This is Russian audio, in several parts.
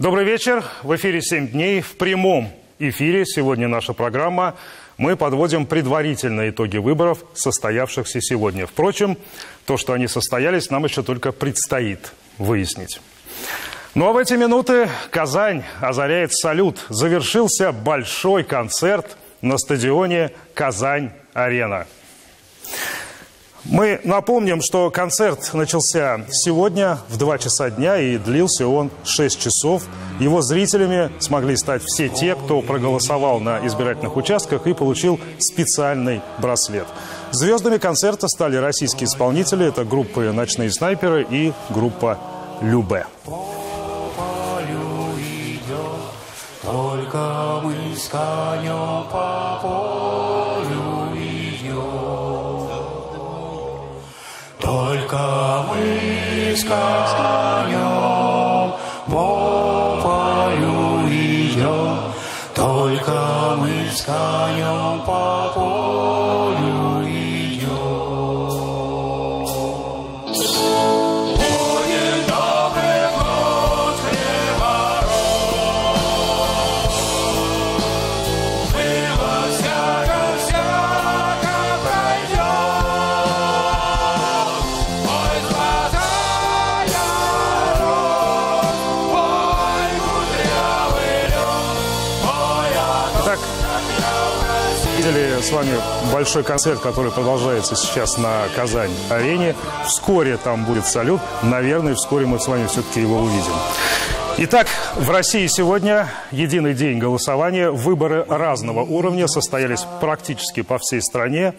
Добрый вечер. В эфире «7 дней». В прямом эфире сегодня наша программа. Мы подводим предварительные итоги выборов, состоявшихся сегодня. Впрочем, то, что они состоялись, нам еще только предстоит выяснить. Ну а в эти минуты Казань озаряет салют. Завершился большой концерт на стадионе «Казань-Арена». Мы напомним, что концерт начался сегодня в 2 часа дня и длился он 6 часов. Его зрителями смогли стать все те, кто проголосовал на избирательных участках и получил специальный браслет. Звездами концерта стали российские исполнители. Это группы «Ночные снайперы» и группа «Любэ». Только мы с конем по полю идем. Только мы с конем по полю идем. Только мы с конем по полю идем. Будет добрый год хлебороб. Было всяко пройдет. Ой, золотая рожь, ой, кудрявый лед, ой, Итак, видели с вами большой концерт, который продолжается сейчас на Казань-Арене. Вскоре там будет салют. Наверное, вскоре мы с вами все-таки его увидим. Итак, в России сегодня единый день голосования. Выборы разного уровня состоялись практически по всей стране.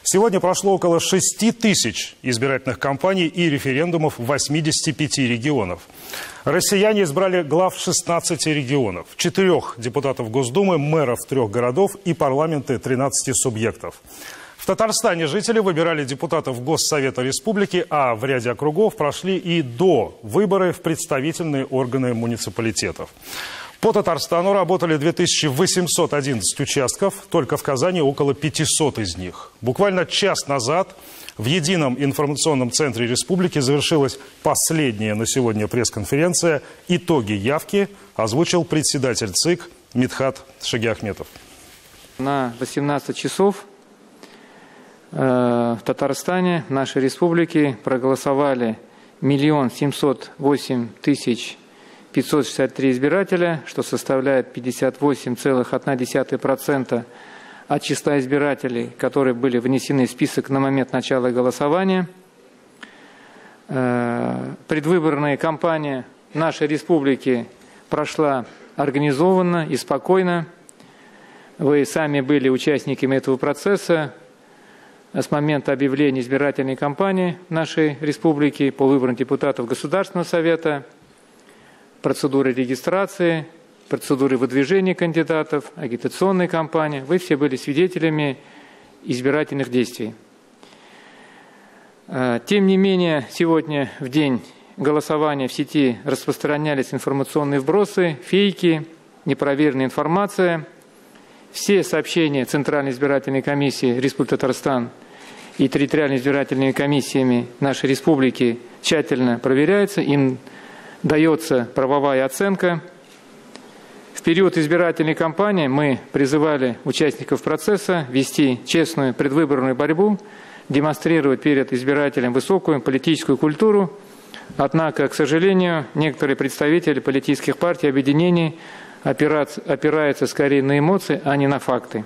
Сегодня прошло около 6 тысяч избирательных кампаний и референдумов в 85 регионов. Россияне избрали глав 16 регионов, 4 депутатов Госдумы, мэров 3 городов и парламенты 13 субъектов. В Татарстане жители выбирали депутатов Госсовета Республики, а в ряде округов прошли и до выборы в представительные органы муниципалитетов. По Татарстану работали 2811 участков, только в Казани около 500 из них. Буквально час назад в едином информационном центре республики завершилась последняя на сегодня пресс-конференция. Итоги явки озвучил председатель ЦИК Мидхат Шагиахметов. На 18 часов в Татарстане, в нашей республике, проголосовали 1 708 563 избирателя, что составляет 58,1% от числа избирателей, которые были внесены в список на момент начала голосования. Предвыборная кампания нашей республики прошла организованно и спокойно. Вы сами были участниками этого процесса с момента объявления избирательной кампании нашей республики по выборам депутатов Государственного совета, процедуры регистрации, процедуры выдвижения кандидатов, агитационной кампании. Вы все были свидетелями избирательных действий. Тем не менее, сегодня в день голосования в сети распространялись информационные вбросы, фейки, непроверенная информация. Все сообщения Центральной избирательной комиссии Республики Татарстан и территориальными избирательными комиссиями нашей республики тщательно проверяются, им дается правовая оценка. В период избирательной кампании мы призывали участников процесса вести честную предвыборную борьбу, демонстрировать перед избирателем высокую политическую культуру. Однако, к сожалению, некоторые представители политических партий и объединений опираются скорее на эмоции, а не на факты.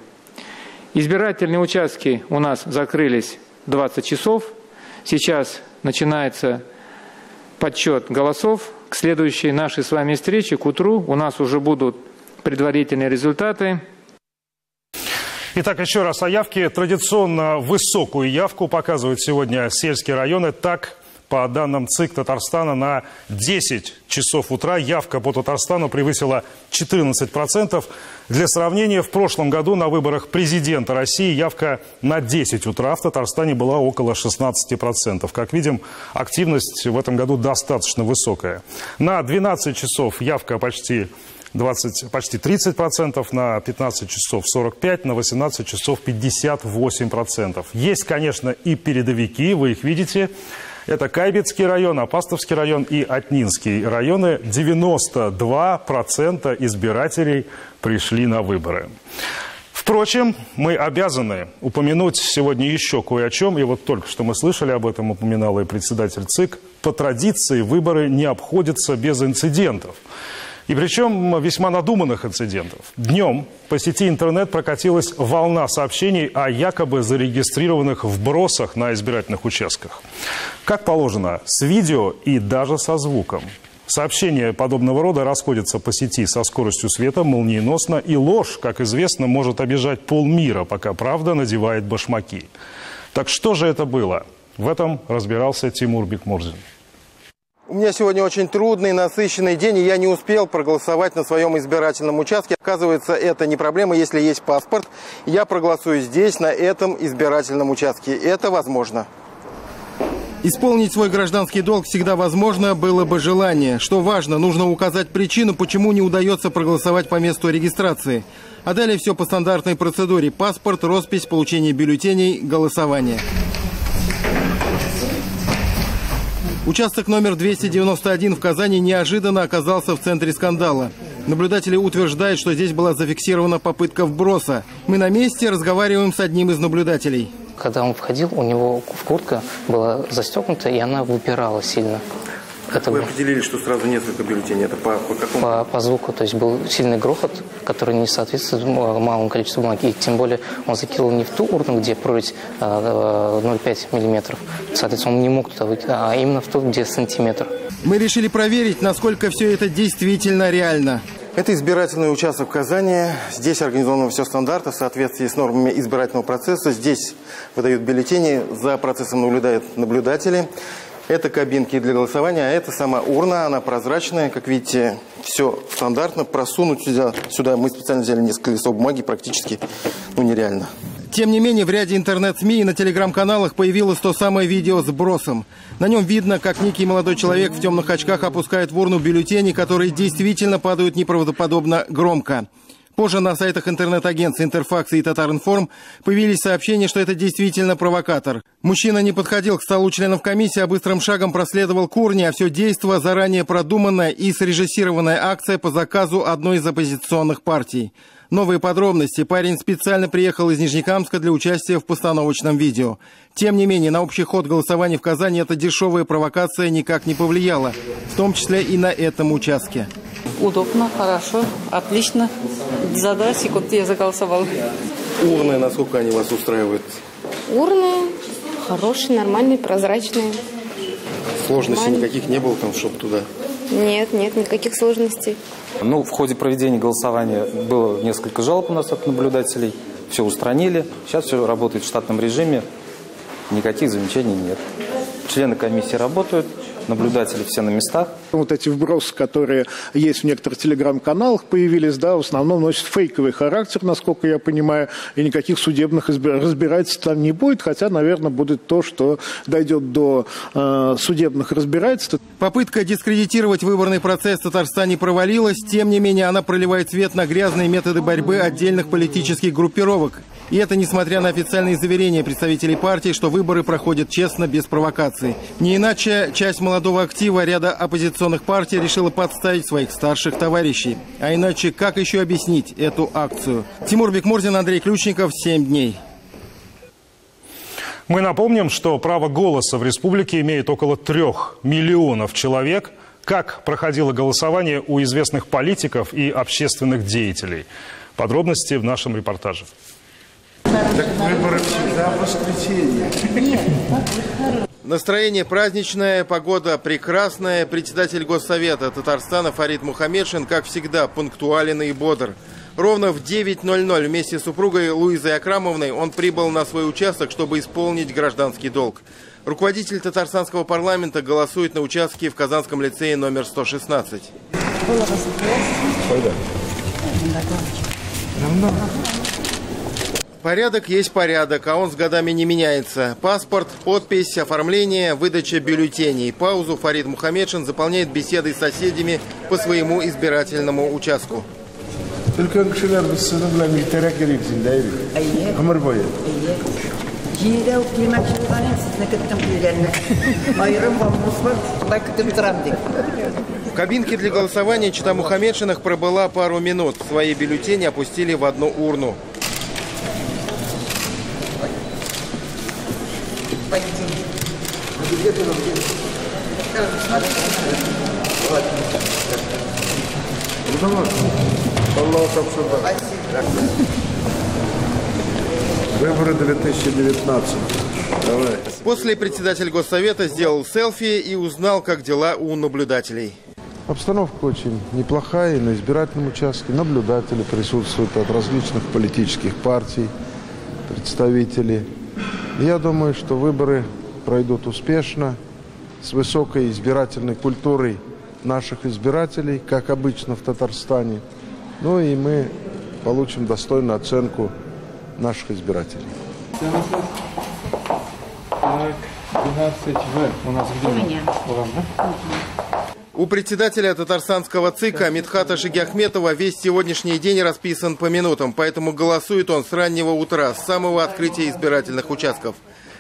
Избирательные участки у нас закрылись 20 часов. Сейчас начинается подсчет голосов. К следующей нашей с вами встрече, к утру, у нас уже будут предварительные результаты. Итак, еще раз о явке. Традиционно высокую явку показывают сегодня сельские районы. Так, по данным ЦИК Татарстана, на 10 часов утра явка по Татарстану превысила 14%. Для сравнения, в прошлом году на выборах президента России явка на 10 утра в Татарстане была около 16%. Как видим, активность в этом году достаточно высокая. На 12 часов явка почти 30%, на 15 часов 45%, на 18 часов 58%. Есть, конечно, и передовики, вы их видите. Это Кайбецкий район, Апастовский район и Отнинский районы. 92% избирателей пришли на выборы. Впрочем, мы обязаны упомянуть сегодня еще кое о чем. И вот только что мы слышали об этом, упоминала и председатель ЦИК. По традиции выборы не обходятся без инцидентов. И причем весьма надуманных инцидентов. Днем по сети интернет прокатилась волна сообщений о якобы зарегистрированных вбросах на избирательных участках. Как положено, с видео и даже со звуком. Сообщения подобного рода расходятся по сети со скоростью света молниеносно, и ложь, как известно, может обижать полмира, пока правда надевает башмаки. Так что же это было? В этом разбирался Тимур Бекмурзин. У меня сегодня очень трудный, насыщенный день, и я не успел проголосовать на своем избирательном участке. Оказывается, это не проблема, если есть паспорт. Я проголосую здесь, на этом избирательном участке. Это возможно. Исполнить свой гражданский долг всегда возможно, было бы желание. Что важно, нужно указать причину, почему не удается проголосовать по месту регистрации. А далее все по стандартной процедуре. Паспорт, роспись, получение бюллетеней, голосование. Участок номер 291 в Казани неожиданно оказался в центре скандала. Наблюдатели утверждают, что здесь была зафиксирована попытка вброса. Мы на месте разговариваем с одним из наблюдателей. Когда он входил, у него куртка была застегнута, и она выпирала сильно. Как вы определили, что сразу несколько бюллетеней? Это по какому? По звуку. То есть был сильный грохот, который не соответствует малому количеству бумаги. И тем более он закинул не в ту урну, где прорезь 0,5 миллиметров. Соответственно, он не мог туда выйти, а именно в ту, где сантиметр. Мы решили проверить, насколько все это действительно реально. Это избирательный участок в Казани. Здесь организовано все стандартно в соответствии с нормами избирательного процесса. Здесь выдают бюллетени, за процессом наблюдают наблюдатели. Это кабинки для голосования, а это сама урна, она прозрачная. Как видите, все стандартно. Просунуть сюда мы специально взяли несколько листов бумаги, практически нереально. Тем не менее, в ряде интернет-СМИ и на телеграм-каналах появилось то самое видео с бросом. На нем видно, как некий молодой человек в темных очках опускает в урну бюллетени, которые действительно падают неправдоподобно громко. Позже на сайтах интернет-агентств «Интерфакс» и «Татар-Информ» появились сообщения, что это действительно провокатор. Мужчина не подходил к столу членов комиссии, а быстрым шагом проследовал к урне, а все действо – заранее продуманная и срежиссированная акция по заказу одной из оппозиционных партий. Новые подробности. Парень специально приехал из Нижнекамска для участия в постановочном видео. Тем не менее, на общий ход голосования в Казани эта дешевая провокация никак не повлияла, в том числе и на этом участке. Удобно, хорошо, отлично. За 2 секунды я заголосовала. Урны, насколько они вас устраивают? Урны хорошие, нормальные, прозрачные. Сложностей никаких не было там, чтобы туда? Нет, никаких сложностей. В ходе проведения голосования было несколько жалоб у нас от наблюдателей. Все устранили. Сейчас все работает в штатном режиме. Никаких замечаний нет. Члены комиссии работают. Наблюдатели все на местах. Вот эти вбросы, которые есть в некоторых телеграм-каналах появились, в основном носят фейковый характер, насколько я понимаю, и никаких судебных разбирательств там не будет, хотя, наверное, будет то, что дойдет до судебных разбирательств. Попытка дискредитировать выборный процесс в Татарстане провалилась, тем не менее она проливает свет на грязные методы борьбы отдельных политических группировок. И это несмотря на официальные заверения представителей партии, что выборы проходят честно, без провокаций. Не иначе часть молодого актива ряда оппозиционных партий решила подставить своих старших товарищей. А иначе как еще объяснить эту акцию? Тимур Бекмурзин, Андрей Ключников, 7 дней. Мы напомним, что право голоса в республике имеет около 3 миллионов человек. Как проходило голосование у известных политиков и общественных деятелей? Подробности в нашем репортаже. Так выборы всегда в воскресенье. Настроение праздничное, погода прекрасная. Председатель Госсовета Татарстана Фарид Мухаммедшин, как всегда, пунктуален и бодр. Ровно в 9:00 вместе с супругой Луизой Акрамовной он прибыл на свой участок, чтобы исполнить гражданский долг. Руководитель татарстанского парламента голосует на участке в Казанском лицее номер 116. Порядок есть порядок, а он с годами не меняется. Паспорт, подпись, оформление, выдача бюллетеней. Паузу Фарид Мухаммедшин заполняет беседой с соседями по своему избирательному участку. Жийлеу киймекчилигин сизне кеттим келгенне. Айрым вопрос бар, кулай күтүп турам дейт. В кабинке для голосования Чита Мухаммедшиных пробыла пару минут. Свои бюллетени опустили в одну урну. Выборы 2019. Давай. После председатель Госсовета сделал селфи и узнал, как дела у наблюдателей. Обстановка очень неплохая, и на избирательном участке наблюдатели присутствуют от различных политических партий, представители. Я думаю, что выборы пройдут успешно, с высокой избирательной культурой наших избирателей, как обычно в Татарстане. Ну и мы получим достойную оценку наших избирателей. Так, 12В у нас где? У вас, да? У председателя татарстанского ЦИКа Мидхата Шигиахметова весь сегодняшний день расписан по минутам, поэтому голосует он с раннего утра, с самого открытия избирательных участков.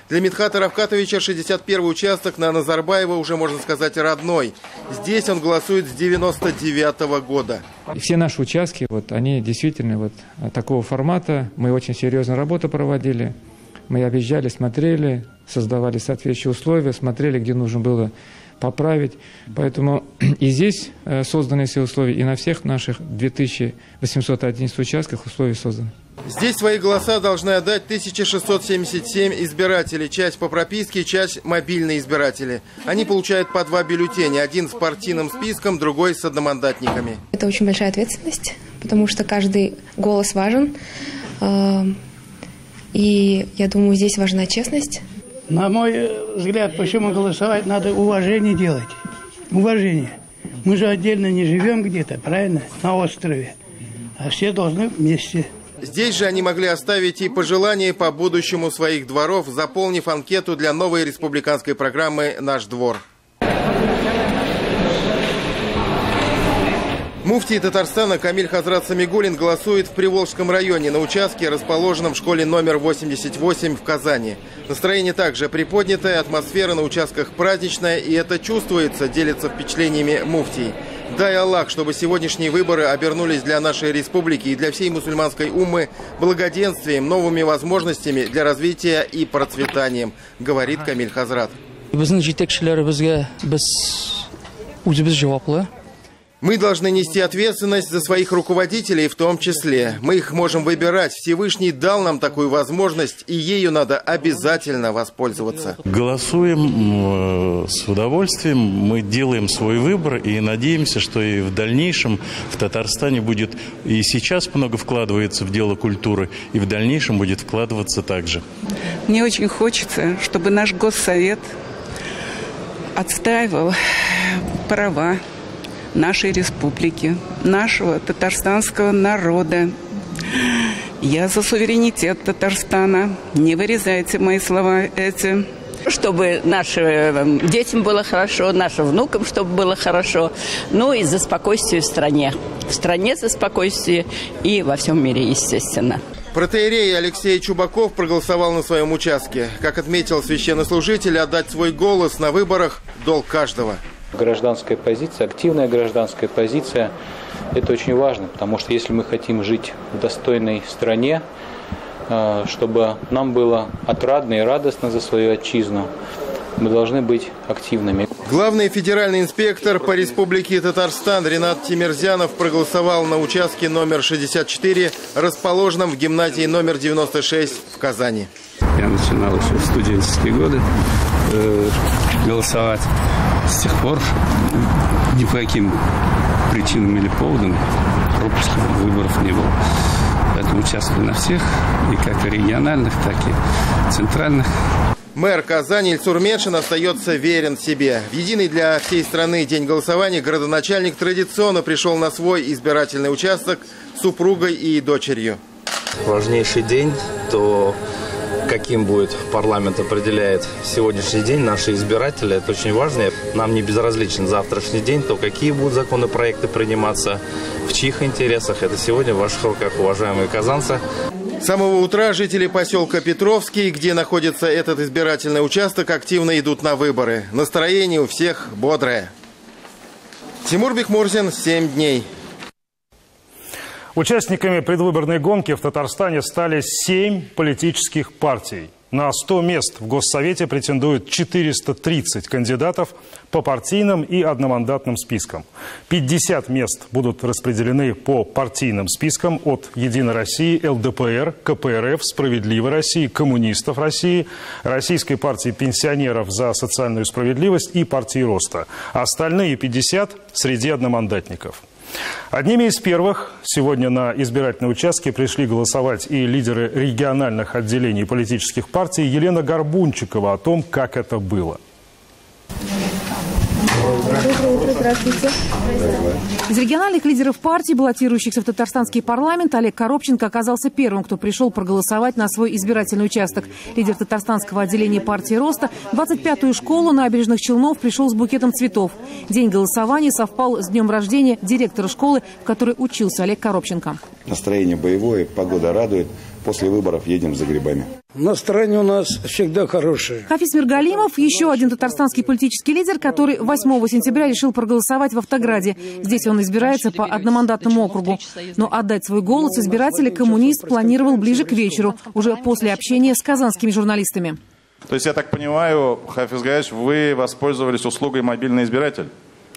Для Мидхата Равкатовича 61-й участок на Назарбаева уже, можно сказать, родной. Здесь он голосует с 99-го года. И все наши участки, они действительно такого формата. Мы очень серьезную работу проводили. Мы объезжали, смотрели, создавали соответствующие условия, смотрели, где нужно было поправить. Поэтому и здесь созданы все условия, и на всех наших 2811 участках условия созданы. Здесь свои голоса должны отдать 1677 избирателей. Часть по прописке, часть мобильные избиратели. Они получают по 2 бюллетеня. Один с партийным списком, другой с одномандатниками. Это очень большая ответственность, потому что каждый голос важен. И я думаю, здесь важна честность. На мой взгляд, почему голосовать надо уважение делать. Уважение. Мы же отдельно не живем где-то, правильно? На острове. А все должны вместе. Здесь же они могли оставить и пожелания по будущему своих дворов, заполнив анкету для новой республиканской программы «Наш двор». Муфтий Татарстана Камиль Хазрат Самигуллин голосует в Приволжском районе на участке, расположенном в школе номер 88 в Казани. Настроение также приподнятое, атмосфера на участках праздничная, и это чувствуется, делится впечатлениями муфтий. Дай Аллах, чтобы сегодняшние выборы обернулись для нашей республики и для всей мусульманской уммы благоденствием, новыми возможностями для развития и процветанием, говорит Камиль Хазрат. Мы должны нести ответственность за своих руководителей в том числе. Мы их можем выбирать. Всевышний дал нам такую возможность, и ею надо обязательно воспользоваться. Голосуем с удовольствием, мы делаем свой выбор и надеемся, что и в дальнейшем в Татарстане будет, и сейчас много вкладывается в дело культуры, и в дальнейшем будет вкладываться также. Мне очень хочется, чтобы наш Госсовет отстаивал права нашей республики, нашего татарстанского народа. Я за суверенитет Татарстана. Не вырезайте мои слова эти. Чтобы нашим детям было хорошо, нашим внукам, чтобы было хорошо. Ну и за спокойствие в стране. В стране за спокойствие и во всем мире, естественно. Протоиерей Алексей Чубаков проголосовал на своем участке. Как отметил священнослужитель, отдать свой голос на выборах – долг каждого. Гражданская позиция, активная гражданская позиция – это очень важно, потому что если мы хотим жить в достойной стране, чтобы нам было отрадно и радостно за свою отчизну, мы должны быть активными. Главный федеральный инспектор по республике Татарстан Ринат Тимирзянов проголосовал на участке номер 64, расположенном в гимназии номер 96 в Казани. Я начинал еще в студенческие годы голосовать. С тех пор ни по каким причинам или поводам пропусков выборов не было. Поэтому участвую на всех, и как региональных, так и центральных. Мэр Казани Ильсур Медшин остается верен себе. В единый для всей страны день голосования городоначальник традиционно пришел на свой избирательный участок с супругой и дочерью. Важнейший день, то каким будет парламент, определяет сегодняшний день наши избиратели. Это очень важно. Нам не безразличен завтрашний день, то какие будут законопроекты приниматься, в чьих интересах. Это сегодня в ваших руках, уважаемые казанцы. С самого утра жители поселка Петровский, где находится этот избирательный участок, активно идут на выборы. Настроение у всех бодрое. Тимур Бекмурзин, 7 дней. Участниками предвыборной гонки в Татарстане стали 7 политических партий. На 100 мест в Госсовете претендуют 430 кандидатов по партийным и одномандатным спискам. 50 мест будут распределены по партийным спискам от «Единой России», ЛДПР, КПРФ, «Справедливой России», «Коммунистов России», Российской партии пенсионеров за социальную справедливость и партии Роста. Остальные 50 среди одномандатников. Одними из первых сегодня на избирательные участки пришли голосовать и лидеры региональных отделений политических партий. Елена Горбунчикова о том, как это было. Доброе утро, здравствуйте. Из региональных лидеров партий, баллотирующихся в татарстанский парламент, Олег Коробченко оказался первым, кто пришел проголосовать на свой избирательный участок. Лидер татарстанского отделения партии «Роста» в 25-ю школу Набережных Челнов пришел с букетом цветов. День голосования совпал с днем рождения директора школы, в которой учился Олег Коробченко. Настроение боевое, погода радует. После выборов едем за грибами. Настроение у нас всегда хорошее. Хафиз Миргалимов – еще один татарстанский политический лидер, который 8 сентября решил проголосовать в Автограде. Здесь он избирается по одномандатному округу. Но отдать свой голос избирателя коммунист планировал ближе к вечеру, уже после общения с казанскими журналистами. То есть, я так понимаю, Хафиз Гаевич, вы воспользовались услугой «Мобильный избиратель»?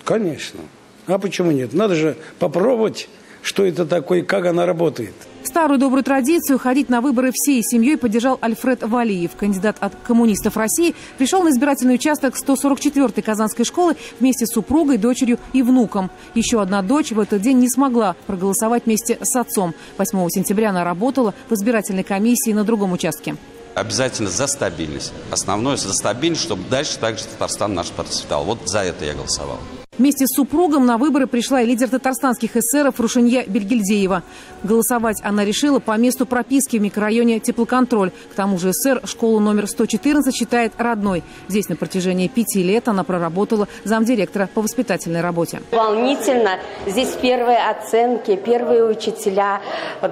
Конечно. А почему нет? Надо же попробовать, что это такое и как она работает. Старую добрую традицию ходить на выборы всей семьей поддержал Альфред Валиев. Кандидат от «Коммунистов России» пришел на избирательный участок 144-й Казанской школы вместе с супругой, дочерью и внуком. Еще одна дочь в этот день не смогла проголосовать вместе с отцом. 8 сентября она работала в избирательной комиссии на другом участке. Обязательно за стабильность. Основное за стабильность, чтобы дальше также Татарстан наш процветал. Вот за это я голосовал. Вместе с супругом на выборы пришла и лидер татарстанских эсеров Рушинья Бельгильдеева. Голосовать она решила по месту прописки в микрорайоне Теплоконтроль. К тому же эсер школу номер 114 считает родной. Здесь на протяжении 5 лет она проработала замдиректора по воспитательной работе. Волнительно. Здесь первые оценки, первые учителя,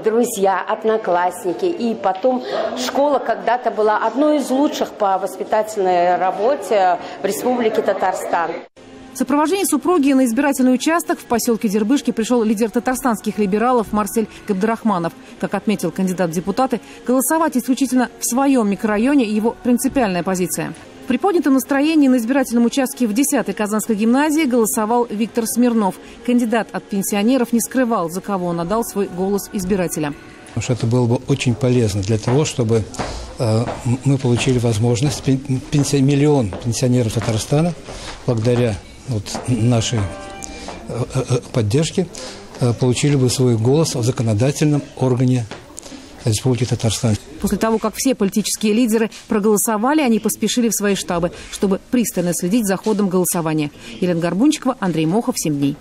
друзья, одноклассники. И потом школа когда-то была одной из лучших по воспитательной работе в Республике Татарстан. В сопровождении супруги на избирательный участок в поселке Дербышки пришел лидер татарстанских либералов Марсель Габдрахманов. Как отметил кандидат в депутаты, голосовать исключительно в своем микрорайоне – его принципиальная позиция. В приподнятом настроении на избирательном участке в 10-й Казанской гимназии голосовал Виктор Смирнов. Кандидат от пенсионеров не скрывал, за кого он отдал свой голос избирателя. Потому что это было бы очень полезно для того, чтобы мы получили возможность, миллион пенсионеров Татарстана, благодаря нашей поддержке, получили бы свой голос в законодательном органе Республики Татарстан. После того, как все политические лидеры проголосовали, они поспешили в свои штабы, чтобы пристально следить за ходом голосования. Елена Горбунчикова, Андрей Мохов, 7 дней.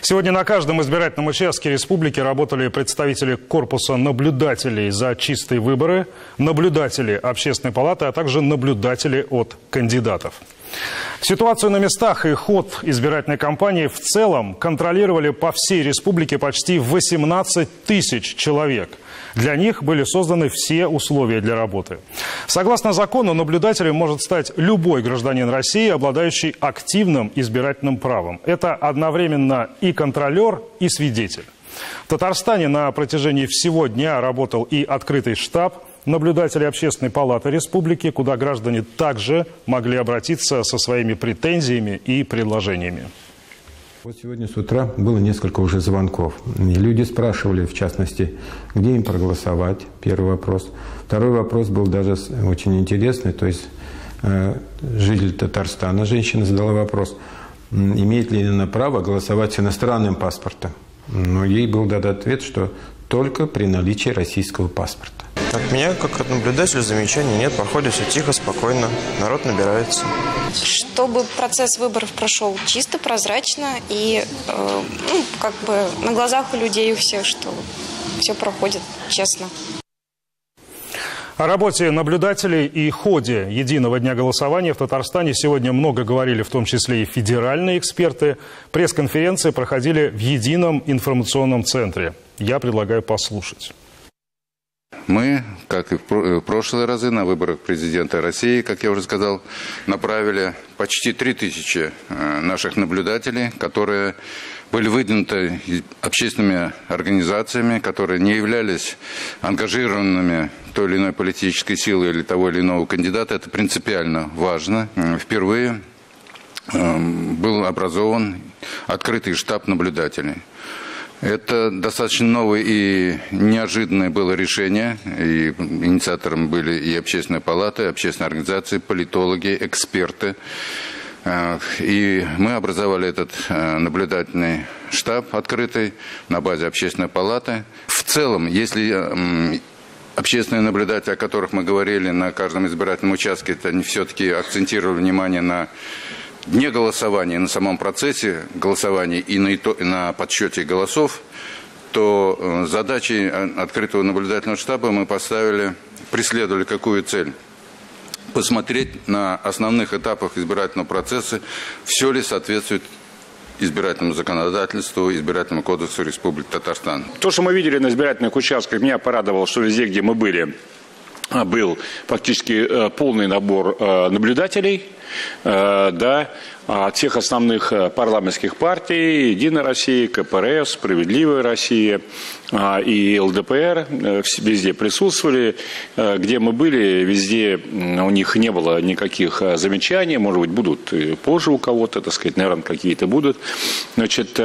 Сегодня на каждом избирательном участке республики работали представители корпуса наблюдателей за чистые выборы, наблюдатели Общественной палаты, а также наблюдатели от кандидатов. Ситуацию на местах и ход избирательной кампании в целом контролировали по всей республике почти 18 тысяч человек. Для них были созданы все условия для работы. Согласно закону, наблюдателем может стать любой гражданин России, обладающий активным избирательным правом. Это одновременно и контролер, и свидетель. В Татарстане на протяжении всего дня работал и открытый штаб наблюдателей Общественной палаты республики, куда граждане также могли обратиться со своими претензиями и предложениями. Вот сегодня с утра было несколько уже звонков. И люди спрашивали, в частности, где им проголосовать, первый вопрос. Второй вопрос был даже очень интересный, то есть житель Татарстана, женщина задала вопрос, имеет ли она право голосовать с иностранным паспортом. Но ей был дан ответ, что только при наличии российского паспорта. От меня, как от наблюдателя, замечаний нет. Проходит все тихо, спокойно. Народ набирается. Чтобы процесс выборов прошел чисто, прозрачно и на глазах у людей у всех, что все проходит честно. О работе наблюдателей и ходе единого дня голосования в Татарстане сегодня много говорили, в том числе и федеральные эксперты. Пресс-конференции проходили в едином информационном центре. Я предлагаю послушать. Мы, как и в прошлые разы, на выборах президента России, как я уже сказал, направили почти 3000 наших наблюдателей, которые были выдвинуты общественными организациями, которые не являлись ангажированными той или иной политической силой или того или иного кандидата. Это принципиально важно. Впервые был образован открытый штаб наблюдателей. Это достаточно новое и неожиданное было решение. И инициатором были и общественные палаты, общественные организации, политологи, эксперты. И мы образовали этот наблюдательный штаб открытый на базе общественной палаты. В целом, если общественные наблюдатели, о которых мы говорили на каждом избирательном участке, это они все-таки акцентировали внимание на дне голосования, на самом процессе голосования и на подсчете голосов, то задачей открытого наблюдательного штаба мы преследовали какую цель? Посмотреть на основных этапах избирательного процесса, все ли соответствует избирательному законодательству, избирательному кодексу Республики Татарстан. То, что мы видели на избирательных участках, меня порадовало, что везде, где мы были, был фактически полный набор наблюдателей, да, от всех основных парламентских партий, «Единая Россия», КПРФ, «Справедливая Россия» и ЛДПР везде присутствовали. Где мы были, везде у них не было никаких замечаний, может быть, будут позже у кого-то, так сказать, наверное, какие-то будут. Значит,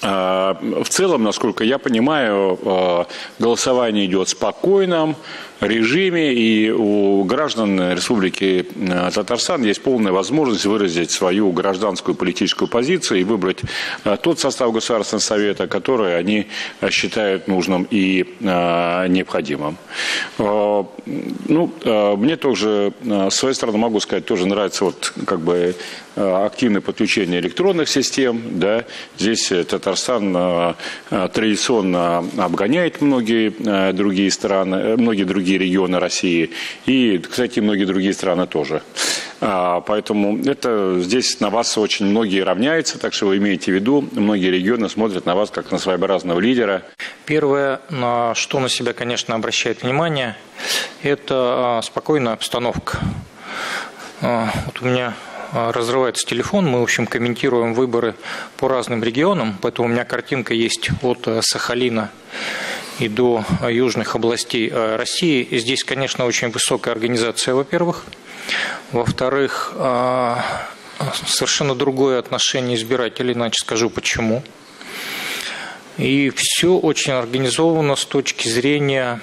в целом, насколько я понимаю, голосование идет в спокойном режиме, и у граждан Республики Татарстан есть полная возможность выразить свою гражданскую политическую позицию и выбрать тот состав Государственного Совета, который они считают нужным и необходимым. Мне тоже, с своей стороны, могу сказать, тоже нравится активное подключение электронных систем. Да. Здесь Татарстан традиционно обгоняет многие другие страны, многие другие регионы России и, кстати, многие другие страны тоже. Поэтому здесь на вас очень многие равняются, так что вы имеете в виду, многие регионы смотрят на вас как на своеобразного лидера. Первое, на что на себя, конечно, обращает внимание, это спокойная обстановка. Вот у меня разрывается телефон, мы, в общем, комментируем выборы по разным регионам, поэтому у меня картинка есть от Сахалина и до южных областей России. И здесь, конечно, очень высокая организация, во-первых. Во-вторых, совершенно другое отношение избирателей, иначе скажу почему. И все очень организовано с точки зрения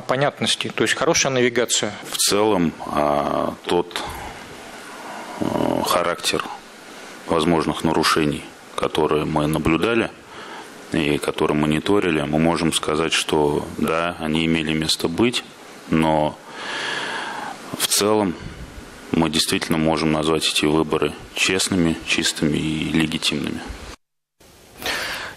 понятности, то есть хорошая навигация. В целом, тот характер возможных нарушений, которые мы наблюдали и которые мониторили, мы можем сказать, что да, они имели место быть, но в целом мы действительно можем назвать эти выборы честными, чистыми и легитимными.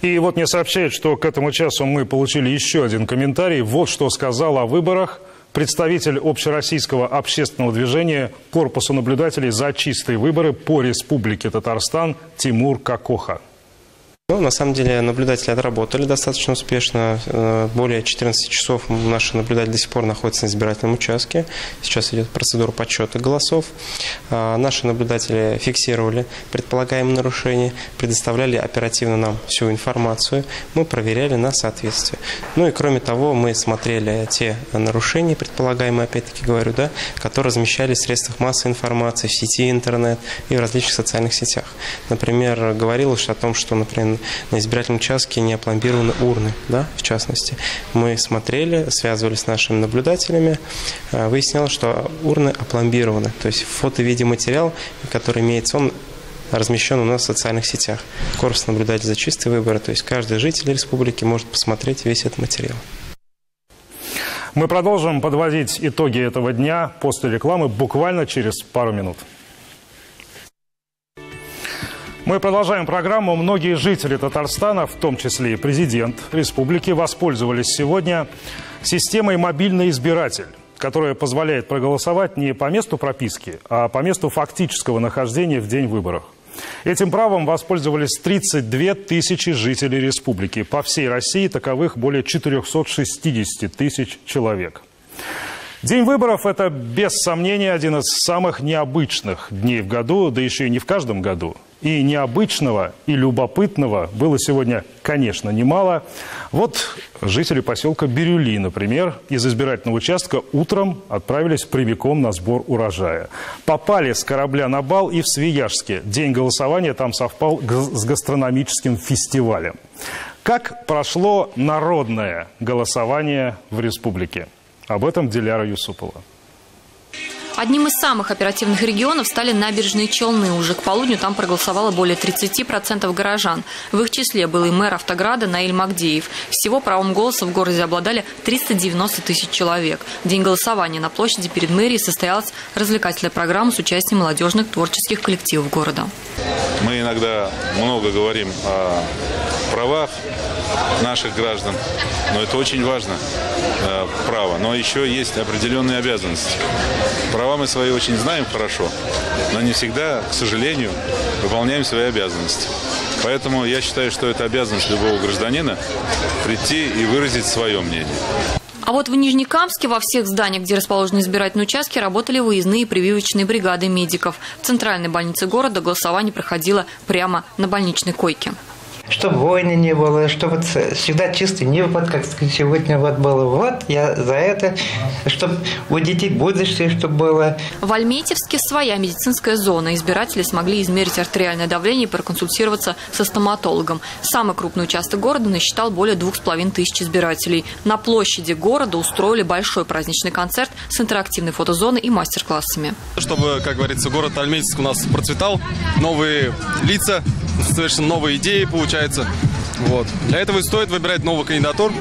И вот мне сообщают, что к этому часу мы получили еще один комментарий. Вот что сказал о выборах представитель общероссийского общественного движения «Корпуса наблюдателей за чистые выборы» по Республике Татарстан Тимур Кокоха. На самом деле наблюдатели отработали достаточно успешно. Более 14 часов наши наблюдатели до сих пор находятся на избирательном участке. Сейчас идет процедура подсчета голосов. Наши наблюдатели фиксировали предполагаемые нарушения, предоставляли оперативно нам всю информацию. Мы проверяли на соответствие. Ну и кроме того, мы смотрели те нарушения, предполагаемые, опять-таки говорю, да, которые размещались в средствах массовой информации, в сети интернет и в различных социальных сетях. Например, говорилось о том, что, например, на избирательном участке не опломбированы урны, да, в частности. Мы смотрели, связывались с нашими наблюдателями, выяснилось, что урны опломбированы. То есть фото-видеоматериал, который имеется, он размещен у нас в социальных сетях. Корпус наблюдателей за чистые выборы. То есть каждый житель республики может посмотреть весь этот материал. Мы продолжим подводить итоги этого дня после рекламы буквально через пару минут. Мы продолжаем программу. Многие жители Татарстана, в том числе и президент республики, воспользовались сегодня системой «Мобильный избиратель», которая позволяет проголосовать не по месту прописки, а по месту фактического нахождения в день выборов. Этим правом воспользовались 32 тысячи жителей республики. По всей России таковых более 460 тысяч человек. День выборов – это, без сомнения, один из самых необычных дней в году, да еще и не в каждом году. И необычного, и любопытного было сегодня, конечно, немало. Вот жители поселка Бирюли, например, из избирательного участка утром отправились прямиком на сбор урожая. Попали с корабля на бал и в Свияжске. День голосования там совпал с гастрономическим фестивалем. Как прошло народное голосование в республике? Об этом Диляра Юсупова. Одним из самых оперативных регионов стали Набережные Челны. Уже к полудню там проголосовало более 30% горожан. В их числе был и мэр Автограда Наиль Магдеев. Всего правом голоса в городе обладали 390 тысяч человек. В день голосования на площади перед мэрией состоялась развлекательная программа с участием молодежных творческих коллективов города. Мы иногда много говорим о правах наших граждан, но это очень важно, право. Но еще есть определенные обязанности. Права мы свои очень знаем хорошо, но не всегда, к сожалению, выполняем свои обязанности. Поэтому я считаю, что это обязанность любого гражданина прийти и выразить свое мнение. А вот в Нижнекамске во всех зданиях, где расположены избирательные участки, работали выездные прививочные бригады медиков. В центральной больнице города голосование проходило прямо на больничной койке. Чтобы войны не было, чтобы всегда чистый небо, как сегодня вот было. Вот я за это, чтобы у детей будущее, чтобы было. В Альметьевске своя медицинская зона. Избиратели смогли измерить артериальное давление и проконсультироваться со стоматологом. Самый крупный участок города насчитал более 2500 избирателей. На площади города устроили большой праздничный концерт с интерактивной фотозоной и мастер-классами. Чтобы, как говорится, город Альметьевск у нас процветал, новые лица, совершенно новые идеи получаются. Вот. Для этого и стоит выбирать новых кандидатур,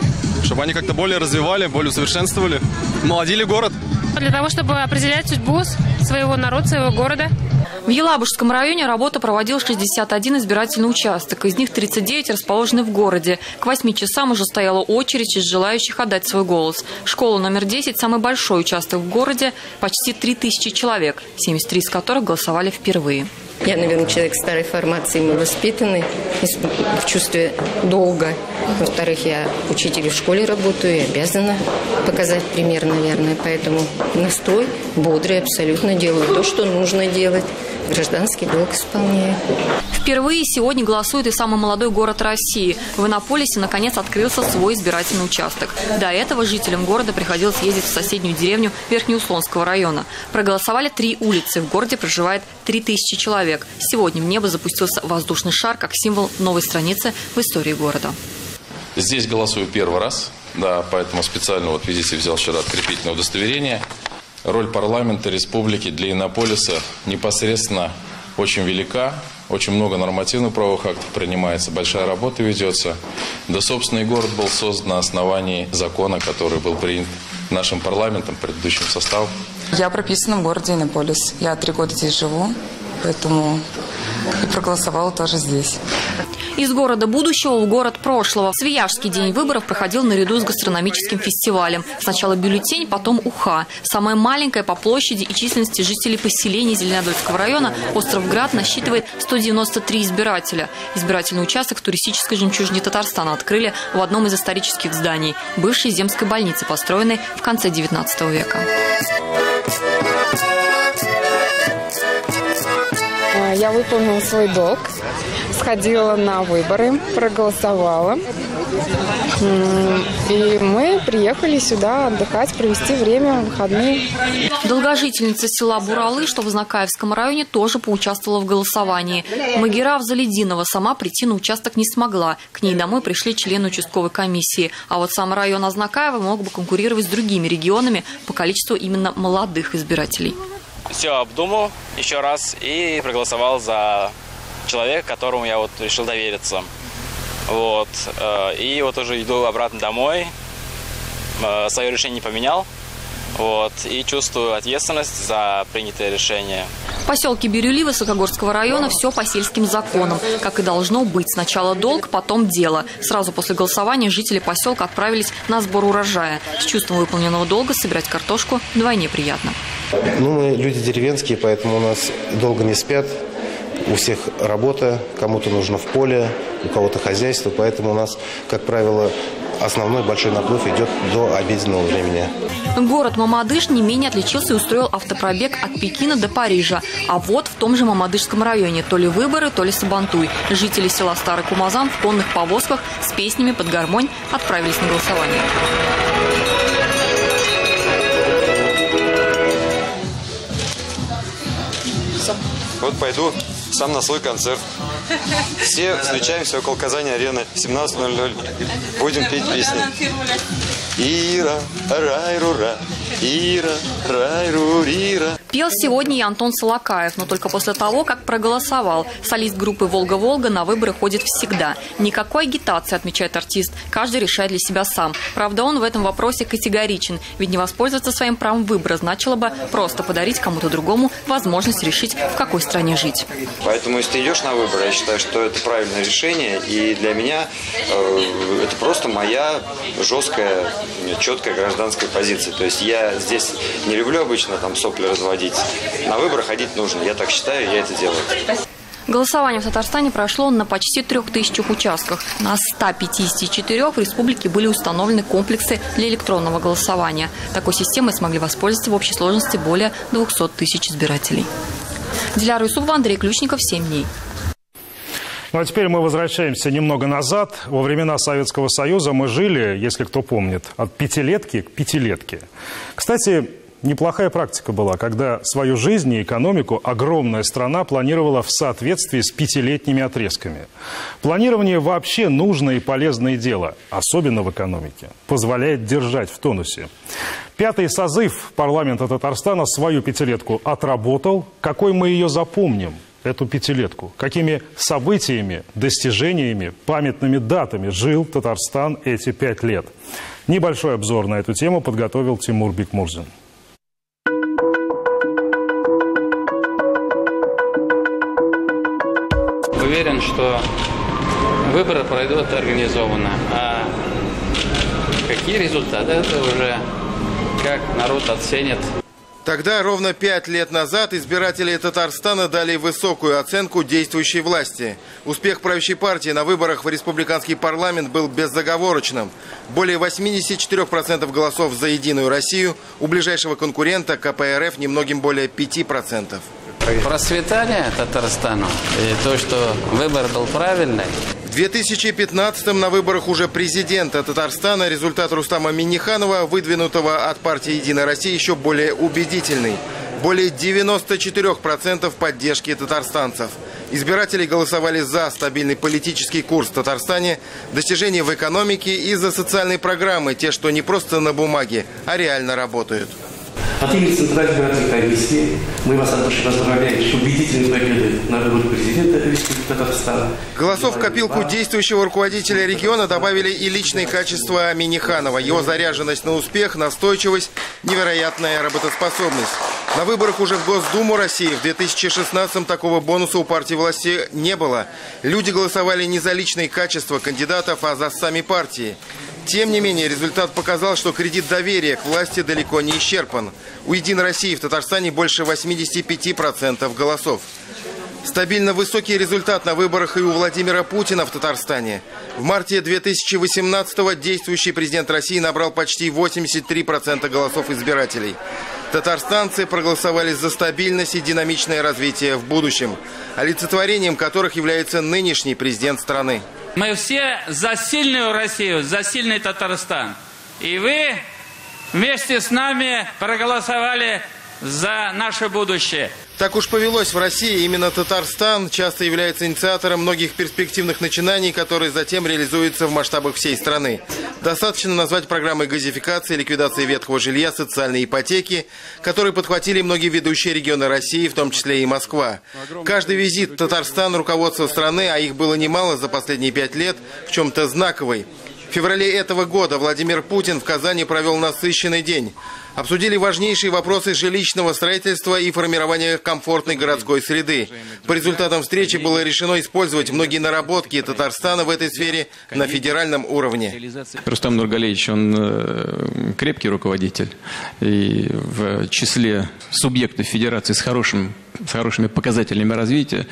чтобы они как-то более развивали, более усовершенствовали, молодили город. Для того, чтобы определять судьбу своего народа, своего города. В Елабужском районе работа проводил 61 избирательный участок. Из них 39 расположены в городе. К 8 часам уже стояла очередь из желающих отдать свой голос. Школа номер 10 – самый большой участок в городе, почти 3000 человек, 73 из которых голосовали впервые. Я, наверное, человек старой формации, мы воспитаны в чувстве долга. Во-вторых, я учитель в школе работаю и обязана показать пример, наверное. Поэтому настрой бодрый, абсолютно делаю то, что нужно делать. Гражданский долг исполняю. Впервые сегодня голосует и самый молодой город России. В Иннополисе, наконец, открылся свой избирательный участок. До этого жителям города приходилось ездить в соседнюю деревню Верхнеуслонского района. Проголосовали 3 улицы. В городе проживает 3000 человек. Сегодня в небо запустился воздушный шар как символ новой страницы в истории города. Здесь голосую первый раз, да, поэтому специально, вот видите, взял вчера открепительное удостоверение. Роль парламента республики для Иннополиса непосредственно очень велика. Очень много нормативных правовых актов принимается, большая работа ведется. Да, собственно, и город был создан на основании закона, который был принят нашим парламентом, предыдущим составом. Я прописана в городе Иннополис. Я 3 года здесь живу, поэтому и проголосовала тоже здесь. Из города будущего в город прошлого. Свияжский день выборов проходил наряду с гастрономическим фестивалем. Сначала бюллетень, потом уха. Самая маленькая по площади и численности жителей поселений Зеленодольского района Островград насчитывает 193 избирателя. Избирательный участок в туристической жемчужине Татарстана открыли в одном из исторических зданий – бывшей земской больницы, построенной в конце 19 века. Я выполнила свой долг, сходила на выборы, проголосовала. И мы приехали сюда отдыхать, провести время, выходные. Долгожительница села Буралы, что в Знаковском районе, тоже поучаствовала в голосовании. Магира Авзалединова сама прийти на участок не смогла. К ней домой пришли члены участковой комиссии. А вот сам район Азнакаева мог бы конкурировать с другими регионами по количеству именно молодых избирателей. Все обдумал еще раз и проголосовал за человека, которому я вот решил довериться. Вот. И вот уже иду обратно домой, свое решение не поменял. Вот. И чувствую ответственность за принятое решение. В поселке Бирюли Высокогорского района все по сельским законам. Как и должно быть. Сначала долг, потом дело. Сразу после голосования жители поселка отправились на сбор урожая. С чувством выполненного долга собирать картошку вдвойне приятно. Мы люди деревенские, поэтому у нас долго не спят. у всех работа, кому-то нужно в поле, у кого-то хозяйство, поэтому у нас, как правило, основной большой наплыв идет до обеденного времени. Город Мамадыш не менее отличился и устроил автопробег от Пекина до Парижа. А вот в том же Мамадышском районе то ли выборы, то ли сабантуй. Жители села Старый Кумазан в конных повозках с песнями под гармонь отправились на голосование. Вот пойду сам на свой концерт. Все встречаемся около Казани-арены в 17:00. Будем петь песни. Ира, рай-рура, Ира, рай-рурира. Пел сегодня и Антон Солокаев, но только после того, как проголосовал. Солист группы «Волга-Волга» на выборы ходит всегда. Никакой агитации, отмечает артист. Каждый решает для себя сам. Правда, он в этом вопросе категоричен. Ведь не воспользоваться своим правом выбора значило бы просто подарить кому-то другому возможность решить, в какой стране жить. Поэтому, если ты идешь на выборы, я считаю, что это правильное решение. И для меня это просто моя жесткая, четкая гражданская позиция. То есть я здесь не люблю обычно там сопли разводить. На выборы ходить нужно. Я так считаю, я это делаю. Голосование в Татарстане прошло на почти 3000 участках. На 154 в республике были установлены комплексы для электронного голосования. Такой системой смогли воспользоваться в общей сложности более 200 000 избирателей. Диляра Юсупова, Андрей Ключников, 7 дней. Ну а теперь мы возвращаемся немного назад. Во времена Советского Союза мы жили, если кто помнит, от пятилетки к пятилетке. Кстати, неплохая практика была, когда свою жизнь и экономику огромная страна планировала в соответствии с пятилетними отрезками. Планирование вообще нужное и полезное дело, особенно в экономике. Позволяет держать в тонусе. 5-й созыв парламента Татарстана свою пятилетку отработал. Какой мы ее запомним, эту пятилетку? Какими событиями, достижениями, памятными датами жил Татарстан эти 5 лет? Небольшой обзор на эту тему подготовил Тимур Бекмурзин. Уверен, что выборы пройдут организованно. А какие результаты, это уже как народ оценит. Тогда, ровно 5 лет назад, избиратели Татарстана дали высокую оценку действующей власти. Успех правящей партии на выборах в республиканский парламент был безоговорочным. Более 84% голосов за «Единую Россию», у ближайшего конкурента КПРФ немногим более 5%. Процветание Татарстану и то, что выбор был правильный. В 2015-м на выборах уже президента Татарстана результат Рустама Минниханова, выдвинутого от партии «Единая Россия», еще более убедительный. Более 94% поддержки татарстанцев. Избиратели голосовали за стабильный политический курс в Татарстане, достижения в экономике и за социальные программы, те, что не просто на бумаге, а реально работают. От имени Центральной избирательной комиссии мы вас от души поздравляем с убедительной победой на выборах президента Республики Татарстан. Голосов в копилку действующего руководителя региона добавили и личные качества Минниханова. Его заряженность на успех, настойчивость, невероятная работоспособность. На выборах уже в Госдуму России в 2016-м такого бонуса у партии власти не было. Люди голосовали не за личные качества кандидатов, а за сами партии. Тем не менее, результат показал, что кредит доверия к власти далеко не исчерпан. У «Единой России» в Татарстане больше 85% голосов. Стабильно высокий результат на выборах и у Владимира Путина в Татарстане. В марте 2018-го действующий президент России набрал почти 83% голосов избирателей. Татарстанцы проголосовали за стабильность и динамичное развитие в будущем, олицетворением которых является нынешний президент страны. Мы все за сильную Россию, за сильный Татарстан. И вы вместе с нами проголосовали за наше будущее. Так уж повелось в России. Именно Татарстан часто является инициатором многих перспективных начинаний, которые затем реализуются в масштабах всей страны. Достаточно назвать программы газификации, ликвидации ветхого жилья, социальной ипотеки, которые подхватили многие ведущие регионы России, в том числе и Москва. Каждый визит в Татарстан руководства страны, а их было немало за последние 5 лет, в чем-то знаковый. В феврале этого года Владимир Путин в Казани провел насыщенный день. Обсудили важнейшие вопросы жилищного строительства и формирования комфортной городской среды. По результатам встречи было решено использовать многие наработки Татарстана в этой сфере на федеральном уровне. Рустам Нургалиевич, он крепкий руководитель. И в числе субъектов федерации с хорошими показателями развития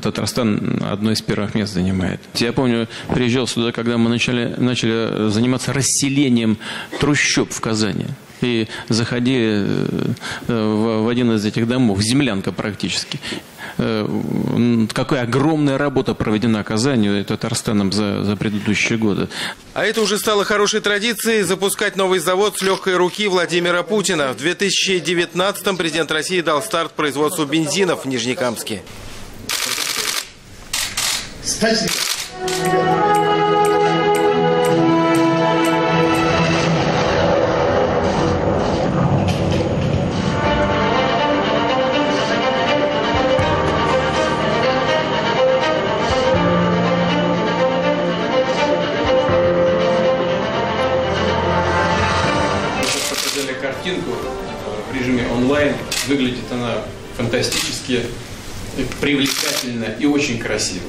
Татарстан одно из первых мест занимает. Я помню, приезжал сюда, когда мы начали заниматься расселением трущоб в Казани. И заходили в один из этих домов, землянка практически. Какая огромная работа проведена Казанью и Татарстаном за предыдущие годы. А это уже стало хорошей традицией запускать новый завод с легкой руки Владимира Путина. В 2019-м президент России дал старт производству бензинов в Нижнекамске. Спасибо. Картинку в режиме онлайн. Выглядит она фантастически, привлекательно и очень красиво.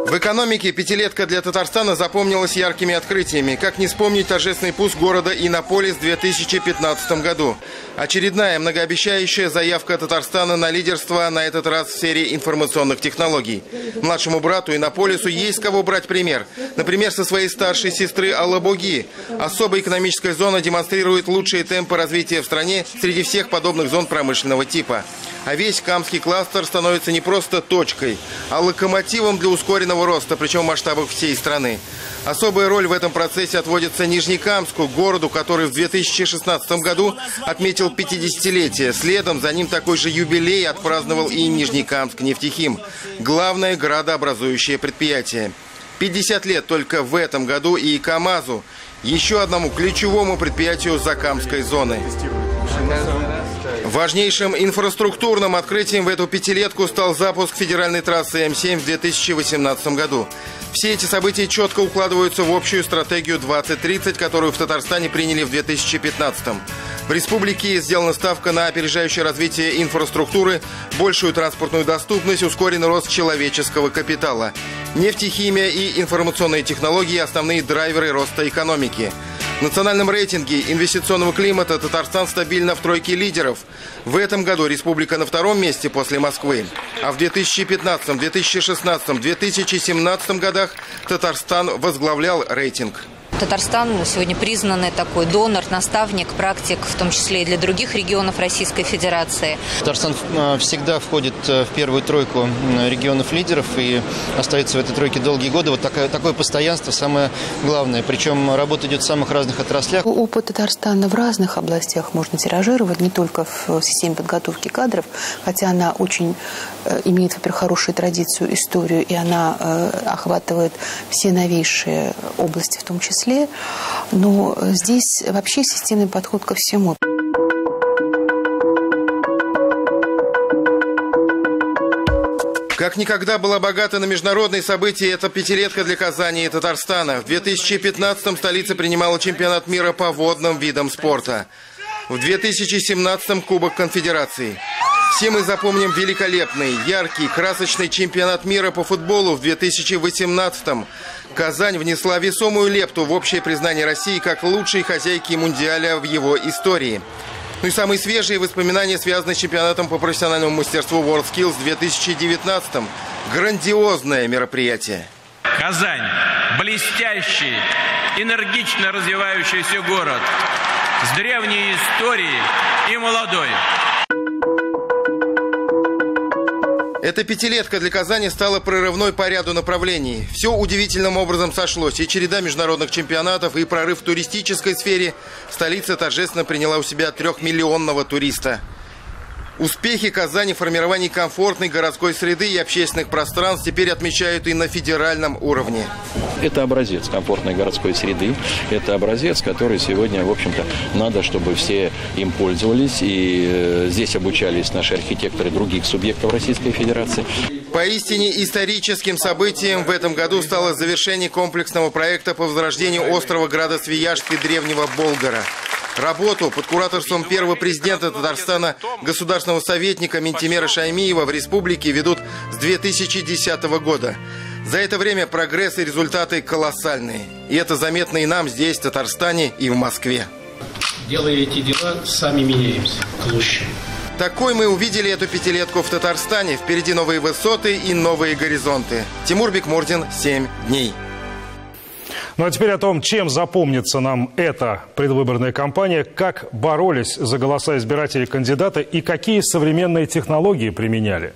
В экономике пятилетка для Татарстана запомнилась яркими открытиями. Как не вспомнить торжественный пуск города Иннополис в 2015 году. Очередная многообещающая заявка Татарстана на лидерство, на этот раз в сфере информационных технологий. Младшему брату Иннополису есть с кого брать пример. Например, со своей старшей сестры Алабуги. Особая экономическая зона демонстрирует лучшие темпы развития в стране среди всех подобных зон промышленного типа. А весь Камский кластер становится не просто точкой, а локомотивом для ускоренного роста, причем в масштабах всей страны. Особая роль в этом процессе отводится Нижнекамску, городу, который в 2016 году отметил 50-летие. Следом за ним такой же юбилей отпраздновал и Нижнекамск нефтехим. Главное градообразующее предприятие. 50 лет только в этом году и КАМАЗу, еще одному ключевому предприятию Закамской зоны. Важнейшим инфраструктурным открытием в эту пятилетку стал запуск федеральной трассы М7 в 2018 году. Все эти события четко укладываются в общую стратегию 2030, которую в Татарстане приняли в 2015. В республике сделана ставка на опережающее развитие инфраструктуры, большую транспортную доступность, ускоренный рост человеческого капитала. Нефтехимия и информационные технологии – основные драйверы роста экономики. В национальном рейтинге инвестиционного климата Татарстан стабильно в тройке лидеров. В этом году республика на втором месте после Москвы. А в 2015, 2016, 2017 годах Татарстан возглавлял рейтинг. Татарстан сегодня признанный такой донор, наставник, практик, в том числе и для других регионов Российской Федерации. Татарстан всегда входит в первую тройку регионов-лидеров и остается в этой тройке долгие годы. Вот такое постоянство самое главное. Причем работа идет в самых разных отраслях. Опыт Татарстана в разных областях можно тиражировать, не только в системе подготовки кадров, хотя она очень имеет, во-первых, хорошую традицию, историю, и она охватывает все новейшие области в том числе. Но здесь вообще системный подход ко всему. Как никогда была богата на международные события эта пятилетка для Казани и Татарстана. В 2015-м столица принимала чемпионат мира по водным видам спорта. В 2017-м Кубок Конфедерации. Все мы запомним великолепный, яркий, красочный чемпионат мира по футболу в 2018-м. Казань внесла весомую лепту в общее признание России как лучшей хозяйки Мундиаля в его истории. Ну и самые свежие воспоминания связаны с чемпионатом по профессиональному мастерству WorldSkills в 2019-м. Грандиозное мероприятие. Казань – блестящий, энергично развивающийся город с древней историей и молодой. Эта пятилетка для Казани стала прорывной по ряду направлений. Все удивительным образом сошлось. И череда международных чемпионатов, и прорыв в туристической сфере. Столица торжественно приняла у себя 3-миллионного туриста. Успехи Казани в формировании комфортной городской среды и общественных пространств теперь отмечают и на федеральном уровне. Это образец комфортной городской среды. Это образец, который сегодня, в общем-то, надо, чтобы все им пользовались. И здесь обучались наши архитекторы других субъектов Российской Федерации. Поистине историческим событием в этом году стало завершение комплексного проекта по возрождению острова града Свияжский древнего Болгара. Работу под кураторством первого президента Татарстана, государственного советника Ментимера Шаймиева в республике ведут с 2010 года. За это время прогресс и результаты колоссальные. И это заметно и нам здесь, в Татарстане, и в Москве. Делая эти дела, сами меняемся к лучшему. Такой мы увидели эту пятилетку в Татарстане. Впереди новые высоты и новые горизонты. Тимур Бекмурдин, 7 дней. Ну а теперь о том, чем запомнится нам эта предвыборная кампания, как боролись за голоса избирателей кандидата и какие современные технологии применяли.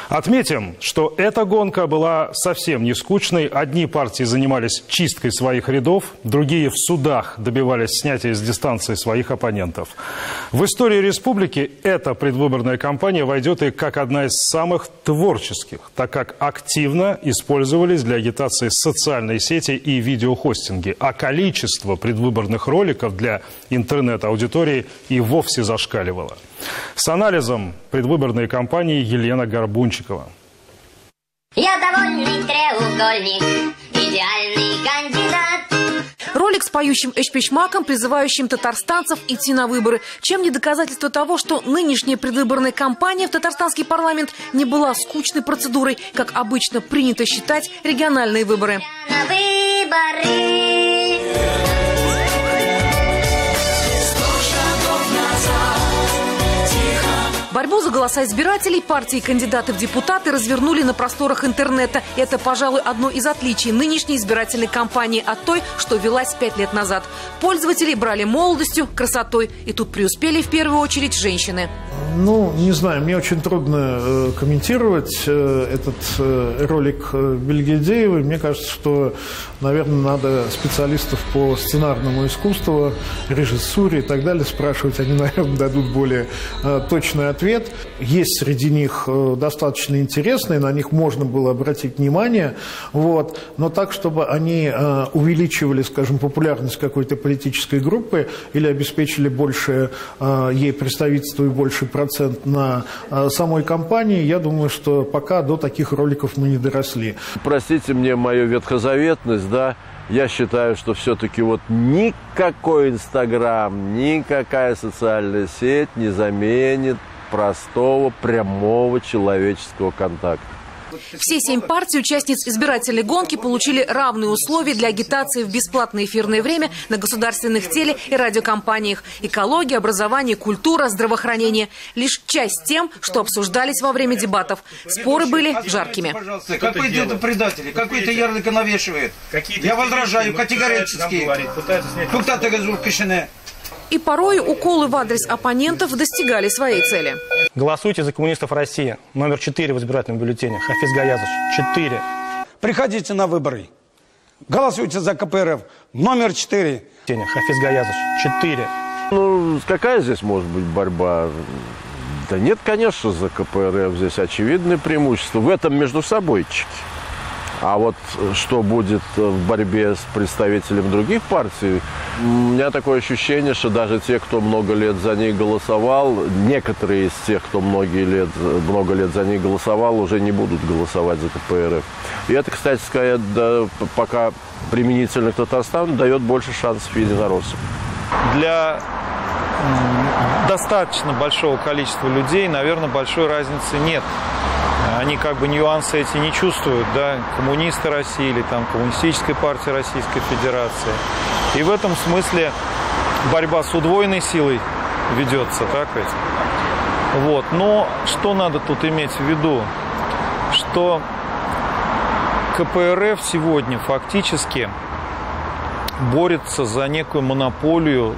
Отметим, что эта гонка была совсем не скучной. Одни партии занимались чисткой своих рядов, другие в судах добивались снятия с дистанции своих оппонентов. В историю республики эта предвыборная кампания войдет и как одна из самых творческих, так как активно использовались для агитации социальные сети и видеохостинги. А количество предвыборных роликов для интернет-аудитории и вовсе зашкаливало. С анализом предвыборной кампании Елена Горбунчикова. Я довольный треугольник, идеальный кандидат. Ролик с поющим эчпечмаком, призывающим татарстанцев идти на выборы. Чем не доказательство того, что нынешняя предвыборная кампания в татарстанский парламент не была скучной процедурой, как обычно принято считать региональные выборы. На выборы. Борьбу за голоса избирателей партии и кандидаты в депутаты развернули на просторах интернета. Это, пожалуй, одно из отличий нынешней избирательной кампании от той, что велась 5 лет назад. Пользователи брали молодостью, красотой. И тут преуспели в первую очередь женщины. Ну, не знаю, мне очень трудно комментировать этот ролик Бельгедеевой. Мне кажется, что, наверное, надо специалистов по сценарному искусству, режиссуре и так далее спрашивать. Они, наверное, дадут более точный ответ. Есть среди них достаточно интересные, на них можно было обратить внимание, вот, но так, чтобы они увеличивали, скажем, популярность какой-то политической группы или обеспечили больше ей представительство и больший процент на самой кампании, я думаю, что пока до таких роликов мы не доросли. Простите мне мою ветхозаветность, да, я считаю, что все-таки вот никакой Инстаграм, никакая социальная сеть не заменит простого, прямого человеческого контакта. Все 7 партий, участниц избирательной гонки, получили равные условия для агитации в бесплатное эфирное время на государственных теле- и радиокомпаниях. Экология, образование, культура, здравоохранение. Лишь часть тем, что обсуждались во время дебатов. Споры были жаркими. Какой-то это предатель, какой-то ярлык навешивает. Я возражаю категорически. И порой уколы в адрес оппонентов достигали своей цели. Голосуйте за коммунистов России. Номер 4 в избирательном бюллетене. Хафиз Гаязович. 4. Приходите на выборы. Голосуйте за КПРФ. Номер 4. Хафиз Гаязович. 4. Ну, какая здесь может быть борьба? Да нет, конечно, за КПРФ здесь очевидное преимущество. В этом между собойчики. А вот что будет в борьбе с представителями других партий, у меня такое ощущение, что даже те, кто много лет за них голосовал, некоторые из тех, кто много лет за них голосовал, уже не будут голосовать за КПРФ. И это, кстати сказать, да, пока применительно к Татарстану дает больше шансов единороссам. Для достаточно большого количества людей, наверное, большой разницы нет. Они как бы нюансы эти не чувствуют, да, коммунисты России или там Коммунистическая партия Российской Федерации. И в этом смысле борьба с удвоенной силой ведется, так ведь? Вот. Но что надо тут иметь в виду? Что КПРФ сегодня фактически борется за некую монополию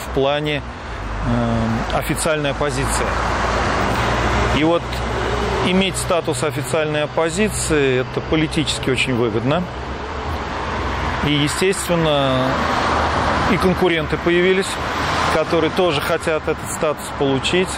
в плане официальной оппозиции. И вот иметь статус официальной оппозиции – это политически очень выгодно. И, естественно, и конкуренты появились, которые тоже хотят этот статус получить.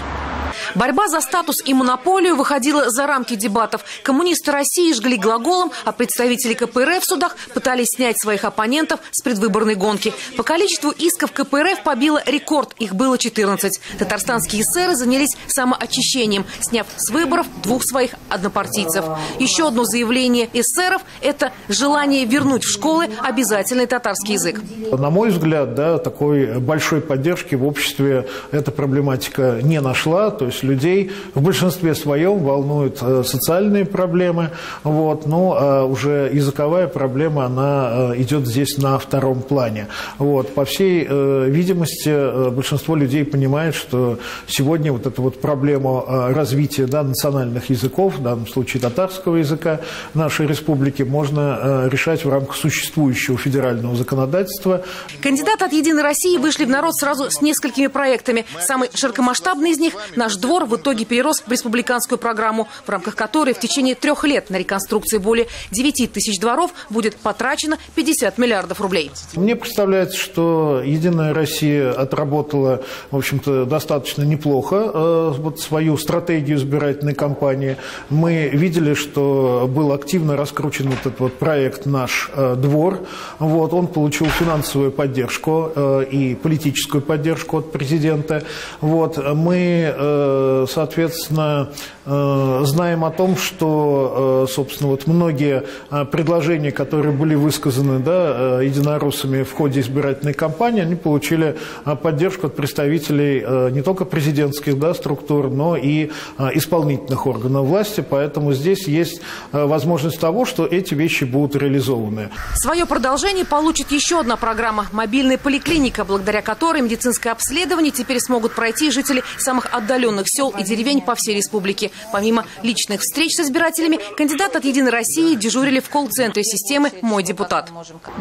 Борьба за статус и монополию выходила за рамки дебатов. Коммунисты России жгли глаголом, а представители КПРФ в судах пытались снять своих оппонентов с предвыборной гонки. По количеству исков КПРФ побило рекорд, их было 14. Татарстанские эсеры занялись самоочищением, сняв с выборов 2 своих однопартийцев. Еще одно заявление эсеров – это желание вернуть в школы обязательный татарский язык. На мой взгляд, да, такой большой поддержки в обществе эта проблематика не нашла. То есть людей в большинстве своем волнуют социальные проблемы. Вот, но уже языковая проблема, она идет здесь на втором плане. Вот, по всей видимости, большинство людей понимает, что сегодня вот эту вот проблему развития, да, национальных языков, в данном случае татарского языка нашей республики, можно решать в рамках существующего федерального законодательства. Кандидаты от «Единой России» вышли в народ сразу с несколькими проектами. Самый широкомасштабный из них «Наш двор» в итоге перерос в республиканскую программу, в рамках которой в течение 3 лет на реконструкции более 9 тысяч дворов будет потрачено 50 миллиардов рублей. Мне представляется, что «Единая Россия» отработала, в общем-то, достаточно неплохо вот свою стратегию избирательной кампании. Мы видели, что был активно раскручен вот этот вот проект «Наш двор». Вот, он получил финансовую поддержку и политическую поддержку от президента. Вот, мы, соответственно, знаем о том, что, собственно, вот многие предложения, которые были высказаны, да, единороссами в ходе избирательной кампании, они получили поддержку от представителей не только президентских, да, структур, но и исполнительных органов власти. Поэтому здесь есть возможность того, что эти вещи будут реализованы. Свое продолжение получит еще одна программа – мобильная поликлиника, благодаря которой медицинское обследование теперь смогут пройти жители самых отдаленных сел и деревень по всей республике. Помимо личных встреч с избирателями, кандидаты от «Единой России» дежурили в колл-центре системы «Мой депутат».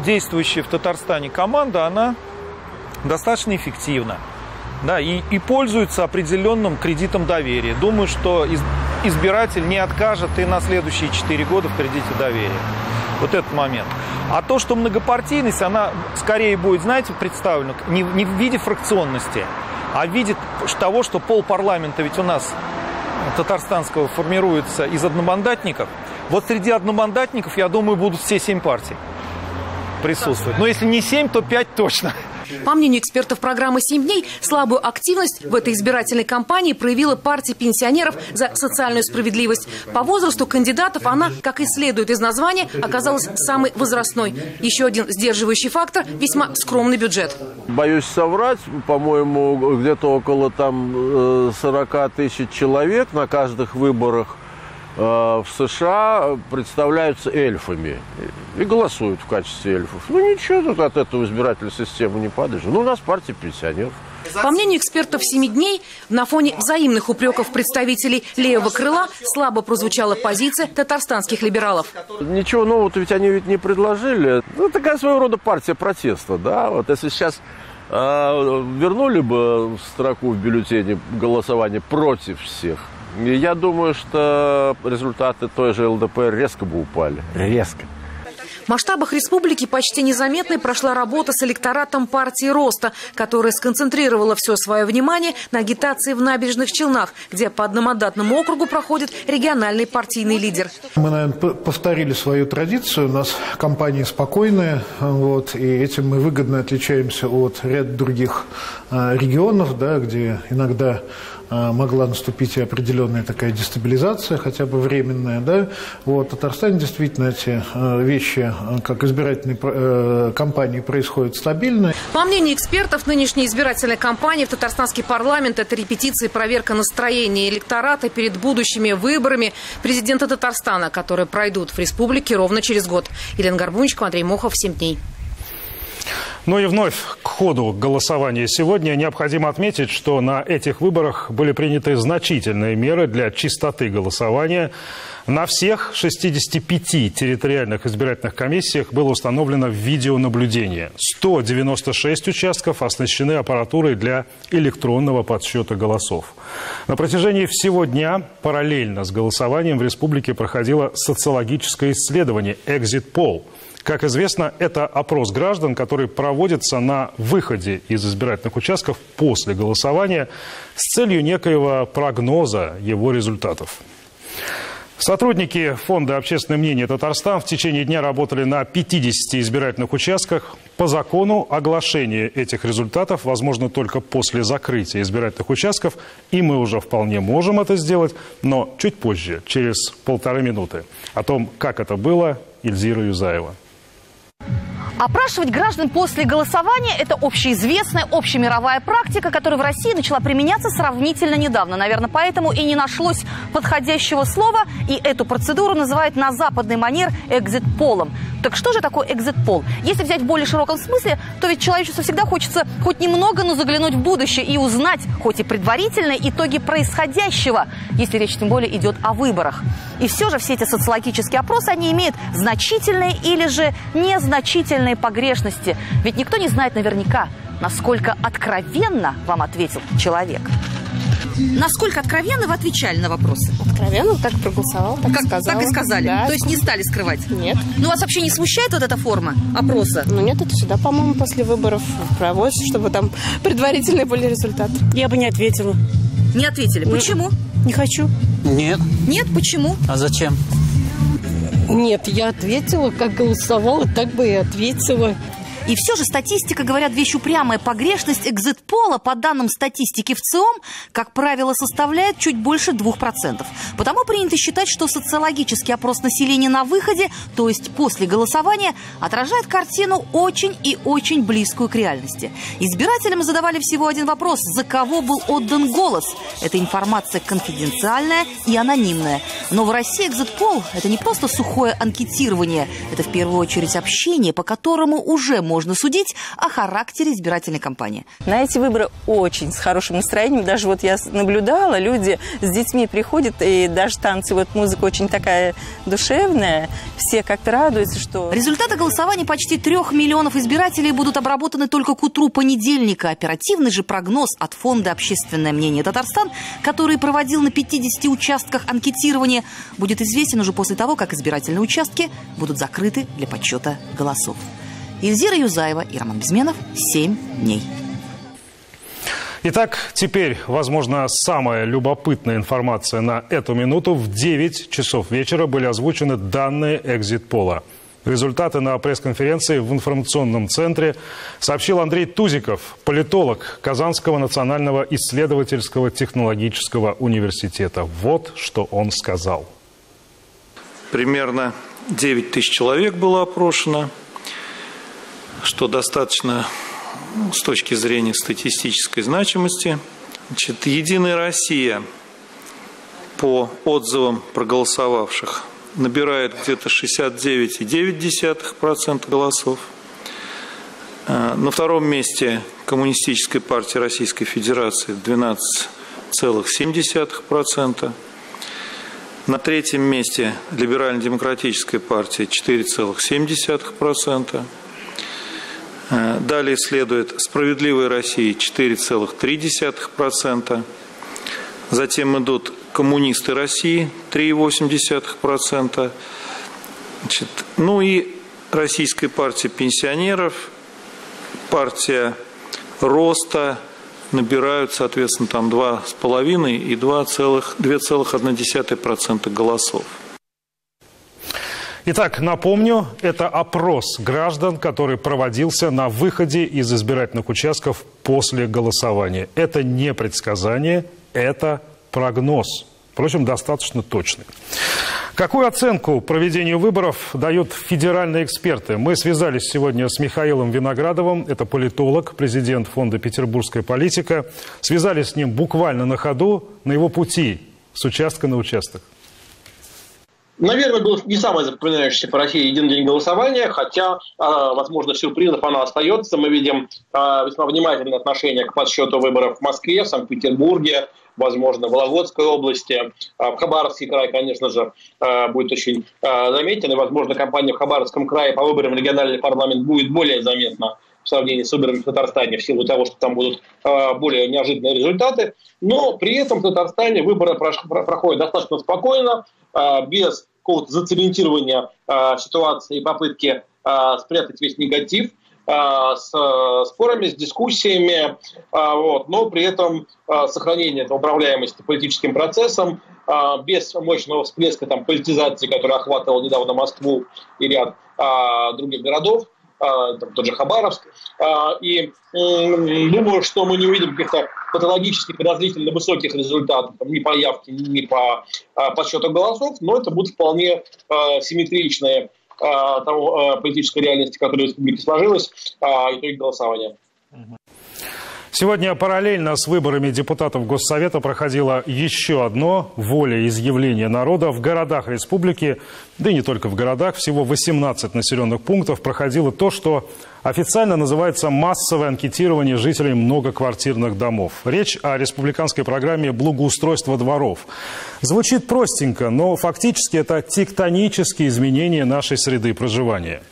Действующая в Татарстане команда, она достаточно эффективна. Да, и пользуется определенным кредитом доверия. Думаю, что избиратель не откажет и на следующие 4 года в кредите доверия. Вот этот момент. А то, что многопартийность, она скорее будет, знаете, представлена не в виде фракционности, а в виде того, что полпарламента ведь у нас татарстанского формируется из одномандатников. Вот среди одномандатников, я думаю, будут все 7 партий присутствовать. Но если не 7, то 5 точно. По мнению экспертов программы «7 дней», слабую активность в этой избирательной кампании проявила партия пенсионеров за социальную справедливость. По возрасту кандидатов она, как и следует из названия, оказалась самой возрастной. Еще один сдерживающий фактор – весьма скромный бюджет. Боюсь соврать, по-моему, где-то около 40 тысяч человек на каждых выборах в США представляются эльфами и голосуют в качестве эльфов. Ну ничего, тут от этого избирательной системы не падаешь. Ну у нас партия пенсионеров. По мнению экспертов «7 дней», на фоне взаимных упреков представителей левого крыла слабо прозвучала позиция татарстанских либералов. Ничего нового-то ведь они ведь не предложили. Ну, такая своего рода партия протеста, да. Вот если сейчас вернули бы в строку в бюллетене голосование против всех, я думаю, что результаты той же ЛДПР резко бы упали. Резко. В масштабах республики почти незаметной прошла работа с электоратом партии Роста, которая сконцентрировала все свое внимание на агитации в Набережных Челнах, где по одномандатному округу проходит региональный партийный лидер. Мы, наверное, повторили свою традицию. У нас кампании спокойные, вот, и этим мы выгодно отличаемся от ряда других регионов, да, где иногда могла наступить и определенная такая дестабилизация, хотя бы временная. Да? Вот, в Татарстане действительно эти вещи, как избирательные кампании, происходят стабильно. По мнению экспертов, нынешняя избирательная кампания в татарстанский парламент – это репетиция и проверка настроения электората перед будущими выборами президента Татарстана, которые пройдут в республике ровно через год. Елена Горбунчикова, Андрей Мохов, 7 дней. Ну и вновь к ходу голосования сегодня необходимо отметить, что на этих выборах были приняты значительные меры для чистоты голосования. На всех 65 территориальных избирательных комиссиях было установлено видеонаблюдение. 196 участков оснащены аппаратурой для электронного подсчета голосов. На протяжении всего дня параллельно с голосованием в республике проходило социологическое исследование «Экзит Пол». Как известно, это опрос граждан, который проводится на выходе из избирательных участков после голосования с целью некоего прогноза его результатов. Сотрудники Фонда «Общественное мнение Татарстан» в течение дня работали на 50 избирательных участках. По закону оглашение этих результатов возможно только после закрытия избирательных участков, и мы уже вполне можем это сделать, но чуть позже, через 1,5 минуты. О том, как это было, Ильзира Юзаева. Опрашивать граждан после голосования – это общеизвестная, общемировая практика, которая в России начала применяться сравнительно недавно. Наверное, поэтому и не нашлось подходящего слова, и эту процедуру называют на западный манер экзит-полом. Так что же такое экзит-пол? Если взять в более широком смысле, то ведь человечеству всегда хочется хоть немного, но заглянуть в будущее и узнать, хоть и предварительные итоги происходящего, если речь тем более идет о выборах. И все же все эти социологические опросы, они имеют значительные или же незначительные погрешности. Ведь никто не знает наверняка, насколько откровенно вам ответил человек. Насколько откровенно вы отвечали на вопросы? Откровенно, так проголосовал, так и сказал. Так и сказали? Да. То есть не стали скрывать? Нет. Ну, вас вообще не смущает вот эта форма опроса? Ну нет, это всегда, по-моему, после выборов проводится, чтобы там предварительные были результаты. Я бы не ответила. Не ответили? Почему? Не хочу. Нет. Нет? Почему? А зачем? Нет, я ответила, как голосовала, так бы и ответила. И все же статистика, говорят, вещь упрямая. Погрешность экзит-пола, по данным статистики в ЦИОМ, как правило, составляет чуть больше 2%. Потому принято считать, что социологический опрос населения на выходе, то есть после голосования, отражает картину очень и очень близкую к реальности. Избирателям задавали всего один вопрос: за кого был отдан голос? Эта информация конфиденциальная и анонимная. Но в России экзит-пол – это не просто сухое анкетирование, это в первую очередь общение, по которому уже можно судить о характере избирательной кампании. На эти выборы очень с хорошим настроением. Даже вот я наблюдала, люди с детьми приходят, и даже танцы, вот музыка очень такая душевная. Все как-то радуются, что... Результаты голосования почти 3 миллионов избирателей будут обработаны только к утру понедельника. Оперативный же прогноз от Фонда «Общественное мнение Татарстан», который проводил на 50 участках анкетирования, будет известен уже после того, как избирательные участки будут закрыты для подсчета голосов. Ильзира Юзаева и Роман Безменов. 7 дней. Итак, теперь, возможно, самая любопытная информация на эту минуту. В 9 часов вечера были озвучены данные экзит-пола. Результаты на пресс-конференции в информационном центре сообщил Андрей Тузиков, политолог Казанского национального исследовательского технологического университета. Вот что он сказал. Примерно 9 тысяч человек было опрошено, что достаточно с точки зрения статистической значимости. Значит, «Единая Россия» по отзывам проголосовавших набирает где-то 69,9% голосов. На втором месте Коммунистическая партия Российской Федерации 12,7%. На третьем месте Либерально-демократическая партия 4,7%. Далее следует «Справедливая Россия» 4,3%. Затем идут «Коммунисты России» 3,8%. Ну и Российская партия пенсионеров, партия роста набирают, соответственно, там 2,5 и 2,1% голосов. Итак, напомню, это опрос граждан, который проводился на выходе из избирательных участков после голосования. Это не предсказание, это прогноз. Впрочем, достаточно точный. Какую оценку проведению выборов дают федеральные эксперты? Мы связались сегодня с Михаилом Виноградовым, это политолог, президент фонда «Петербургская политика». Связались с ним буквально на ходу, на его пути с участка на участок. Наверное, был не самый запоминающийся по России единый день голосования, хотя, возможно, сюрпризов оно остается. Мы видим весьма внимательное отношение к подсчету выборов в Москве, в Санкт-Петербурге, возможно, в Вологодской области. В Хабаровский край, конечно же, будет очень заметен. И, возможно, кампания в Хабаровском крае по выборам в региональный парламент будет более заметна в сравнении с выборами в Татарстане, в силу того, что там будут более неожиданные результаты. Но при этом в Татарстане выборы проходят достаточно спокойно, без какого-то зацементирования ситуации и попытки спрятать весь негатив с спорами, с дискуссиями, но при этом сохранение управляемости политическим процессом, без мощного всплеска политизации, которая охватывала недавно Москву и ряд других городов, тот же Хабаровск. И думаю, что мы не увидим каких-то патологически подозрительно высоких результатов ни по явке, ни по подсчету голосов, но это будут вполне симметричные того политической реальности, которая в республике сложилась, итоги голосования. Сегодня параллельно с выборами депутатов Госсовета проходило еще одно волеизъявление народа в городах республики, да и не только в городах, всего 18 населенных пунктов проходило то, что официально называется массовое анкетирование жителей многоквартирных домов. Речь о республиканской программе благоустройства дворов. Звучит простенько, но фактически это тектонические изменения нашей среды проживания.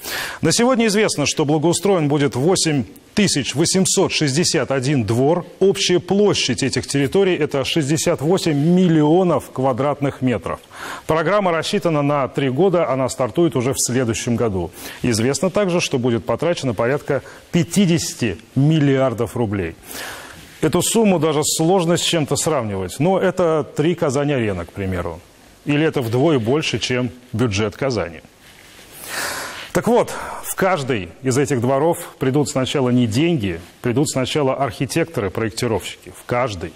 На сегодня известно, что благоустроен будет 8861 двор. Общая площадь этих территорий – это 68 миллионов квадратных метров. Программа рассчитана на 3 года, она стартует уже в следующем году. Известно также, что будет потрачено порядка 50 миллиардов рублей. Эту сумму даже сложно с чем-то сравнивать. Но это 3 Казань-Арена, к примеру. Или это вдвое больше, чем бюджет Казани. Так вот, в каждый из этих дворов придут сначала не деньги, придут сначала архитекторы, проектировщики. В каждый.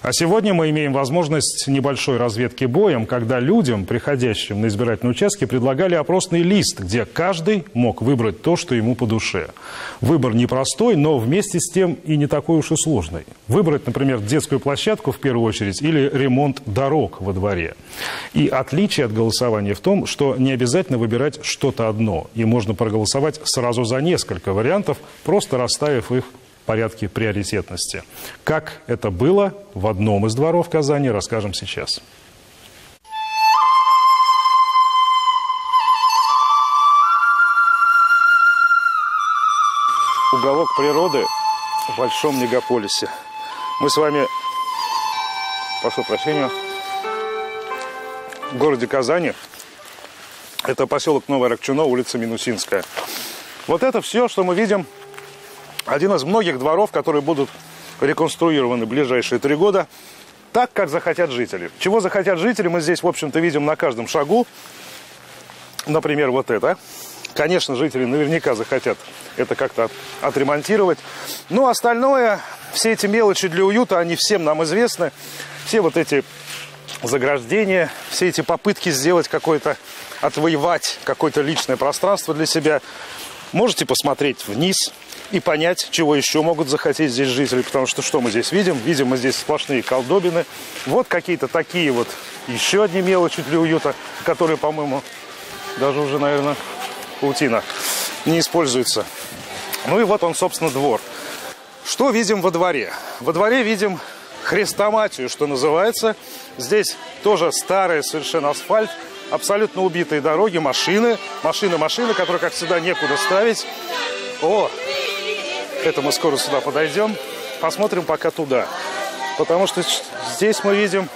А сегодня мы имеем возможность небольшой разведки боем, когда людям, приходящим на избирательные участки, предлагали опросный лист, где каждый мог выбрать то, что ему по душе. Выбор непростой, но вместе с тем и не такой уж и сложный. Выбрать, например, детскую площадку в первую очередь или ремонт дорог во дворе. И отличие от голосования в том, что не обязательно выбирать что-то одно. И можно проголосовать сразу за несколько вариантов, просто расставив их в порядке приоритетности. Как это было в одном из дворов Казани, расскажем сейчас. Уголок природы в большом мегаполисе. Мы с вами, прошу прощения, в городе Казани. Это поселок Новое Рокчуно, улица Минусинская. Вот это все, что мы видим, один из многих дворов, которые будут реконструированы в ближайшие 3 года, так, как захотят жители. Чего захотят жители, мы здесь, в общем-то, видим на каждом шагу. Например, вот это. Конечно, жители наверняка захотят это как-то отремонтировать. Но остальное, все эти мелочи для уюта, они всем нам известны. Все вот эти заграждения, все эти попытки сделать какое-то, отвоевать какое-то личное пространство для себя. Можете посмотреть вниз и понять, чего еще могут захотеть здесь жители. Потому что мы здесь видим? Видим мы здесь сплошные колдобины. Вот какие-то такие вот еще одни мелочи для уюта, которые, по-моему, даже уже, наверное, паутина не используется. Ну и вот он, собственно, двор. Что видим во дворе? Во дворе видим хрестоматию, что называется. Здесь тоже старый совершенно асфальт, абсолютно убитые дороги, машины, которые, как всегда, некуда ставить. О, это мы скоро сюда подойдем. Посмотрим пока туда. Потому что здесь мы видим...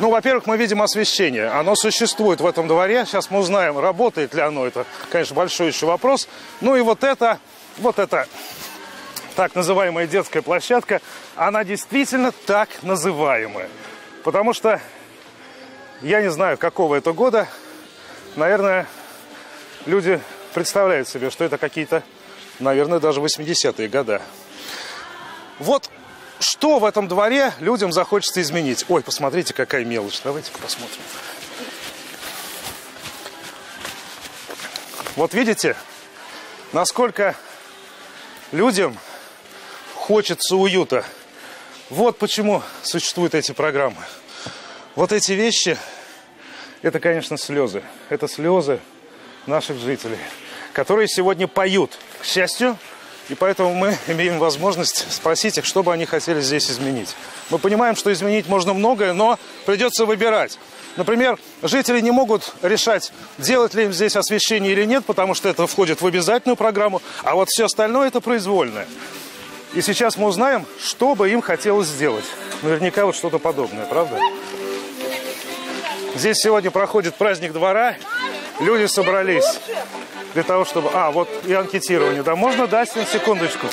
Ну, во-первых, мы видим освещение. Оно существует в этом дворе. Сейчас мы узнаем, работает ли оно. Это, конечно, большой еще вопрос. Ну и вот это так называемая детская площадка, она действительно так называемая. Потому что, я не знаю, какого это года, наверное, люди представляют себе, что это какие-то, наверное, даже 80-е годы. Вот что в этом дворе людям захочется изменить. Ой, посмотрите, какая мелочь. Давайте-ка посмотрим. Вот видите, насколько людям хочется уюта. Вот почему существуют эти программы. Вот эти вещи, это, конечно, слезы. Это слезы наших жителей, которые сегодня поют, к счастью. И поэтому мы имеем возможность спросить их, что бы они хотели здесь изменить. Мы понимаем, что изменить можно многое, но придется выбирать. Например, жители не могут решать, делать ли им здесь освещение или нет, потому что это входит в обязательную программу, а вот все остальное это произвольное. И сейчас мы узнаем, что бы им хотелось сделать. Наверняка вот что-то подобное, правда? Здесь сегодня проходит праздник двора. Люди собрались для того, чтобы... вот и анкетирование. Да, можно дать на секундочку?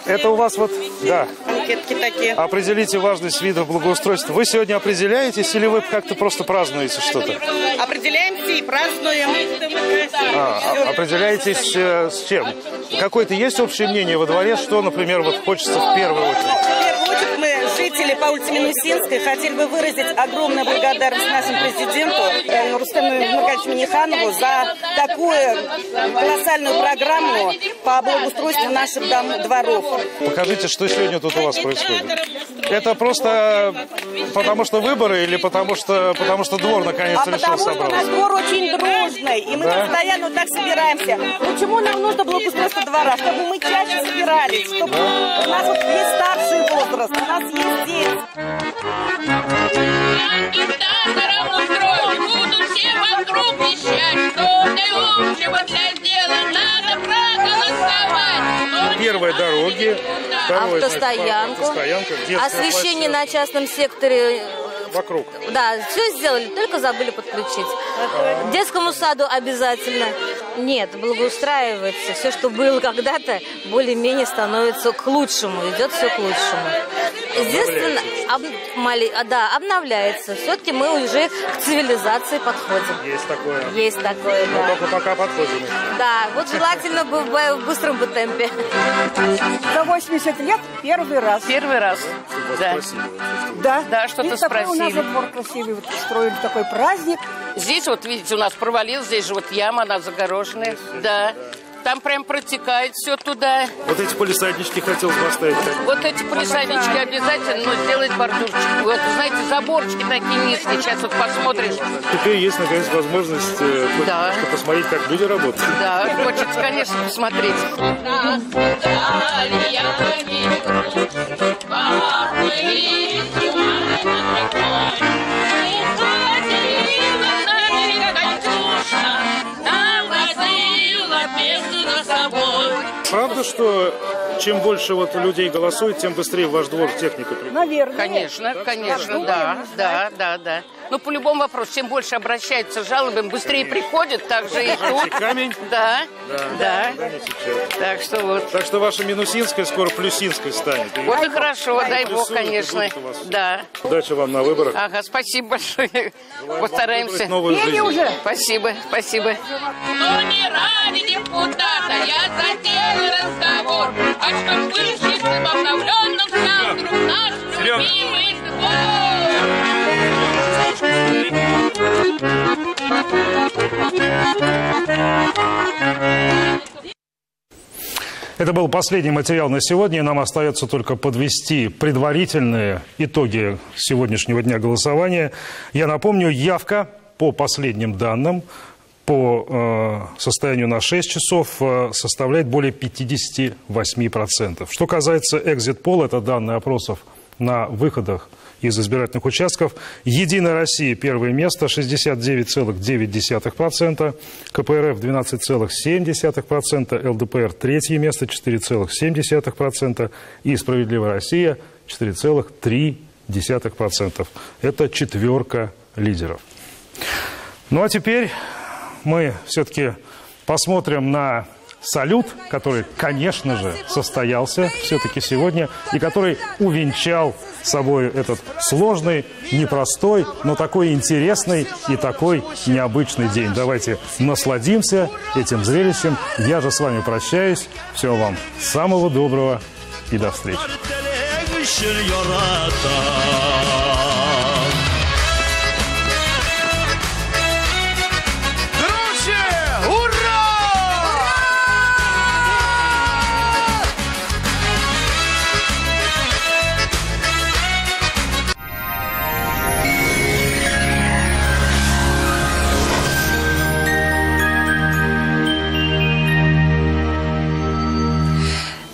Это у вас вот, да. Анкетки такие. Определите важность видов благоустройства. Вы сегодня определяетесь или вы как-то просто празднуете что-то? Определяемся и празднуем. Определяетесь с чем? Какое-то есть общее мнение во дворе, что, например, вот хочется в первую очередь? Мы, жители по улице Минусинской, хотели бы выразить огромную благодарность нашему президенту Рустему Нургалевичу Минниханову за такую колоссальную программу по благоустройству наших дворов. Покажите, что сегодня тут у вас происходит. Это просто потому что выборы или потому что двор наконец решил собраться? Потому что наш двор очень дружный, и мы постоянно вот так собираемся. Почему нам нужно благоустройство двора? Чтобы мы чаще собирались, чтобы у нас вот есть старший возраст, у нас есть дети. Будут все вокруг вещать, что для общего для дела надо проголосовать. Первые дороги, автостоянку, освещение на частном секторе. Вокруг. Да, все сделали, только забыли подключить. Детскому саду обязательно. Нет, благоустраивается. Все, что было когда-то, более-менее становится к лучшему, идет все к лучшему. Единственное, обновляется. Все-таки мы уже к цивилизации подходим. Есть такое. Есть такое, да. Но только пока подходим. Да, вот желательно бы в быстром бы темпе. За 80 лет первый раз. Первый раз. Да. Да, что-то спросили. У нас двор красивый, вот устроили такой праздник. Здесь вот, видите, у нас провалил, здесь же вот яма, она загороженная. Да. Там прям протекает все туда. Вот эти палисаднички хотелось поставить. Вот эти палисаднички обязательно, но сделать бордюрчик. Вот, знаете, заборчики такие низкие. Сейчас вот посмотришь. Теперь есть, наконец, возможность посмотреть, как люди работают. Да, хочется, конечно, посмотреть. Правда, что чем больше вот людей голосует, тем быстрее в ваш двор техника приходит? Наверное. Конечно, конечно, да. Ну, по любому вопросу, чем больше обращаются с жалобами, быстрее приходят, так же и тут. Камень? Да. Так что вот. Так что ваша Минусинская скоро Плюсинская станет. Вот и хорошо, дай бог, конечно. Да. Удачи вам на выборах. Ага, спасибо большое. Постараемся. Пели уже? Спасибо. Но не ради депутата я затеял разговор, а чтоб вышли в обновленном стал вдруг наш любимый двор. Это был последний материал на сегодня. Нам остается только подвести предварительные итоги сегодняшнего дня голосования. Я напомню, явка по последним данным по состоянию на 6 часов составляет более 58%. Что касается экзит-пола, это данные опросов на выходах из избирательных участков. «Единая Россия» первое место 69,9%, КПРФ 12,7%, ЛДПР третье место 4,7% и «Справедливая Россия» 4,3%. Это четверка лидеров. Ну а теперь мы все-таки посмотрим на салют, который, конечно же, состоялся все-таки сегодня и который увенчал собой этот сложный, непростой, но такой интересный и такой необычный день. Давайте насладимся этим зрелищем. Я же с вами прощаюсь. Всего вам самого доброго и до встречи.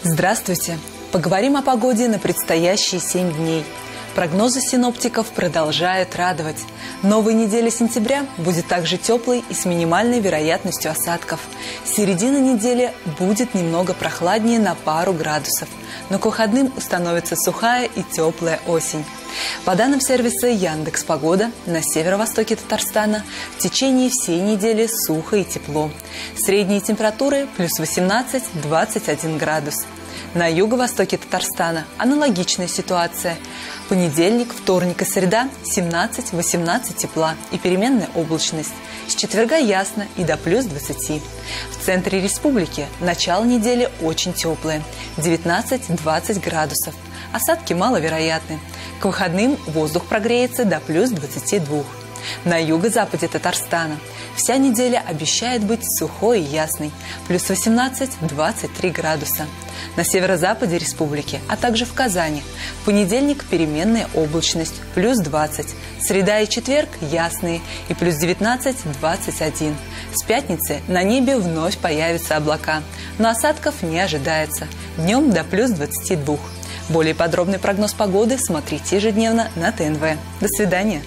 Здравствуйте! Поговорим о погоде на предстоящие 7 дней. Прогнозы синоптиков продолжают радовать. Новая неделя сентября будет также теплой и с минимальной вероятностью осадков. Середина недели будет немного прохладнее на пару градусов, но к выходным установится сухая и теплая осень. По данным сервиса Яндекс.Погода, на северо-востоке Татарстана в течение всей недели сухо и тепло. Средние температуры плюс 18-21 градус. На юго-востоке Татарстана аналогичная ситуация. Понедельник, вторник и среда 17-18 тепла и переменная облачность. С четверга ясно и до плюс 20. В центре республики начало недели очень теплое – 19-20 градусов. Осадки маловероятны. К выходным воздух прогреется до плюс 22. На юго-западе Татарстана вся неделя обещает быть сухой и ясной – плюс 18-23 градуса. На северо-западе республики, а также в Казани в понедельник переменная облачность – плюс 20. Среда и четверг – ясные и плюс 19-21. С пятницы на небе вновь появятся облака, но осадков не ожидается. Днем до плюс 22. Более подробный прогноз погоды смотрите ежедневно на ТНВ. До свидания.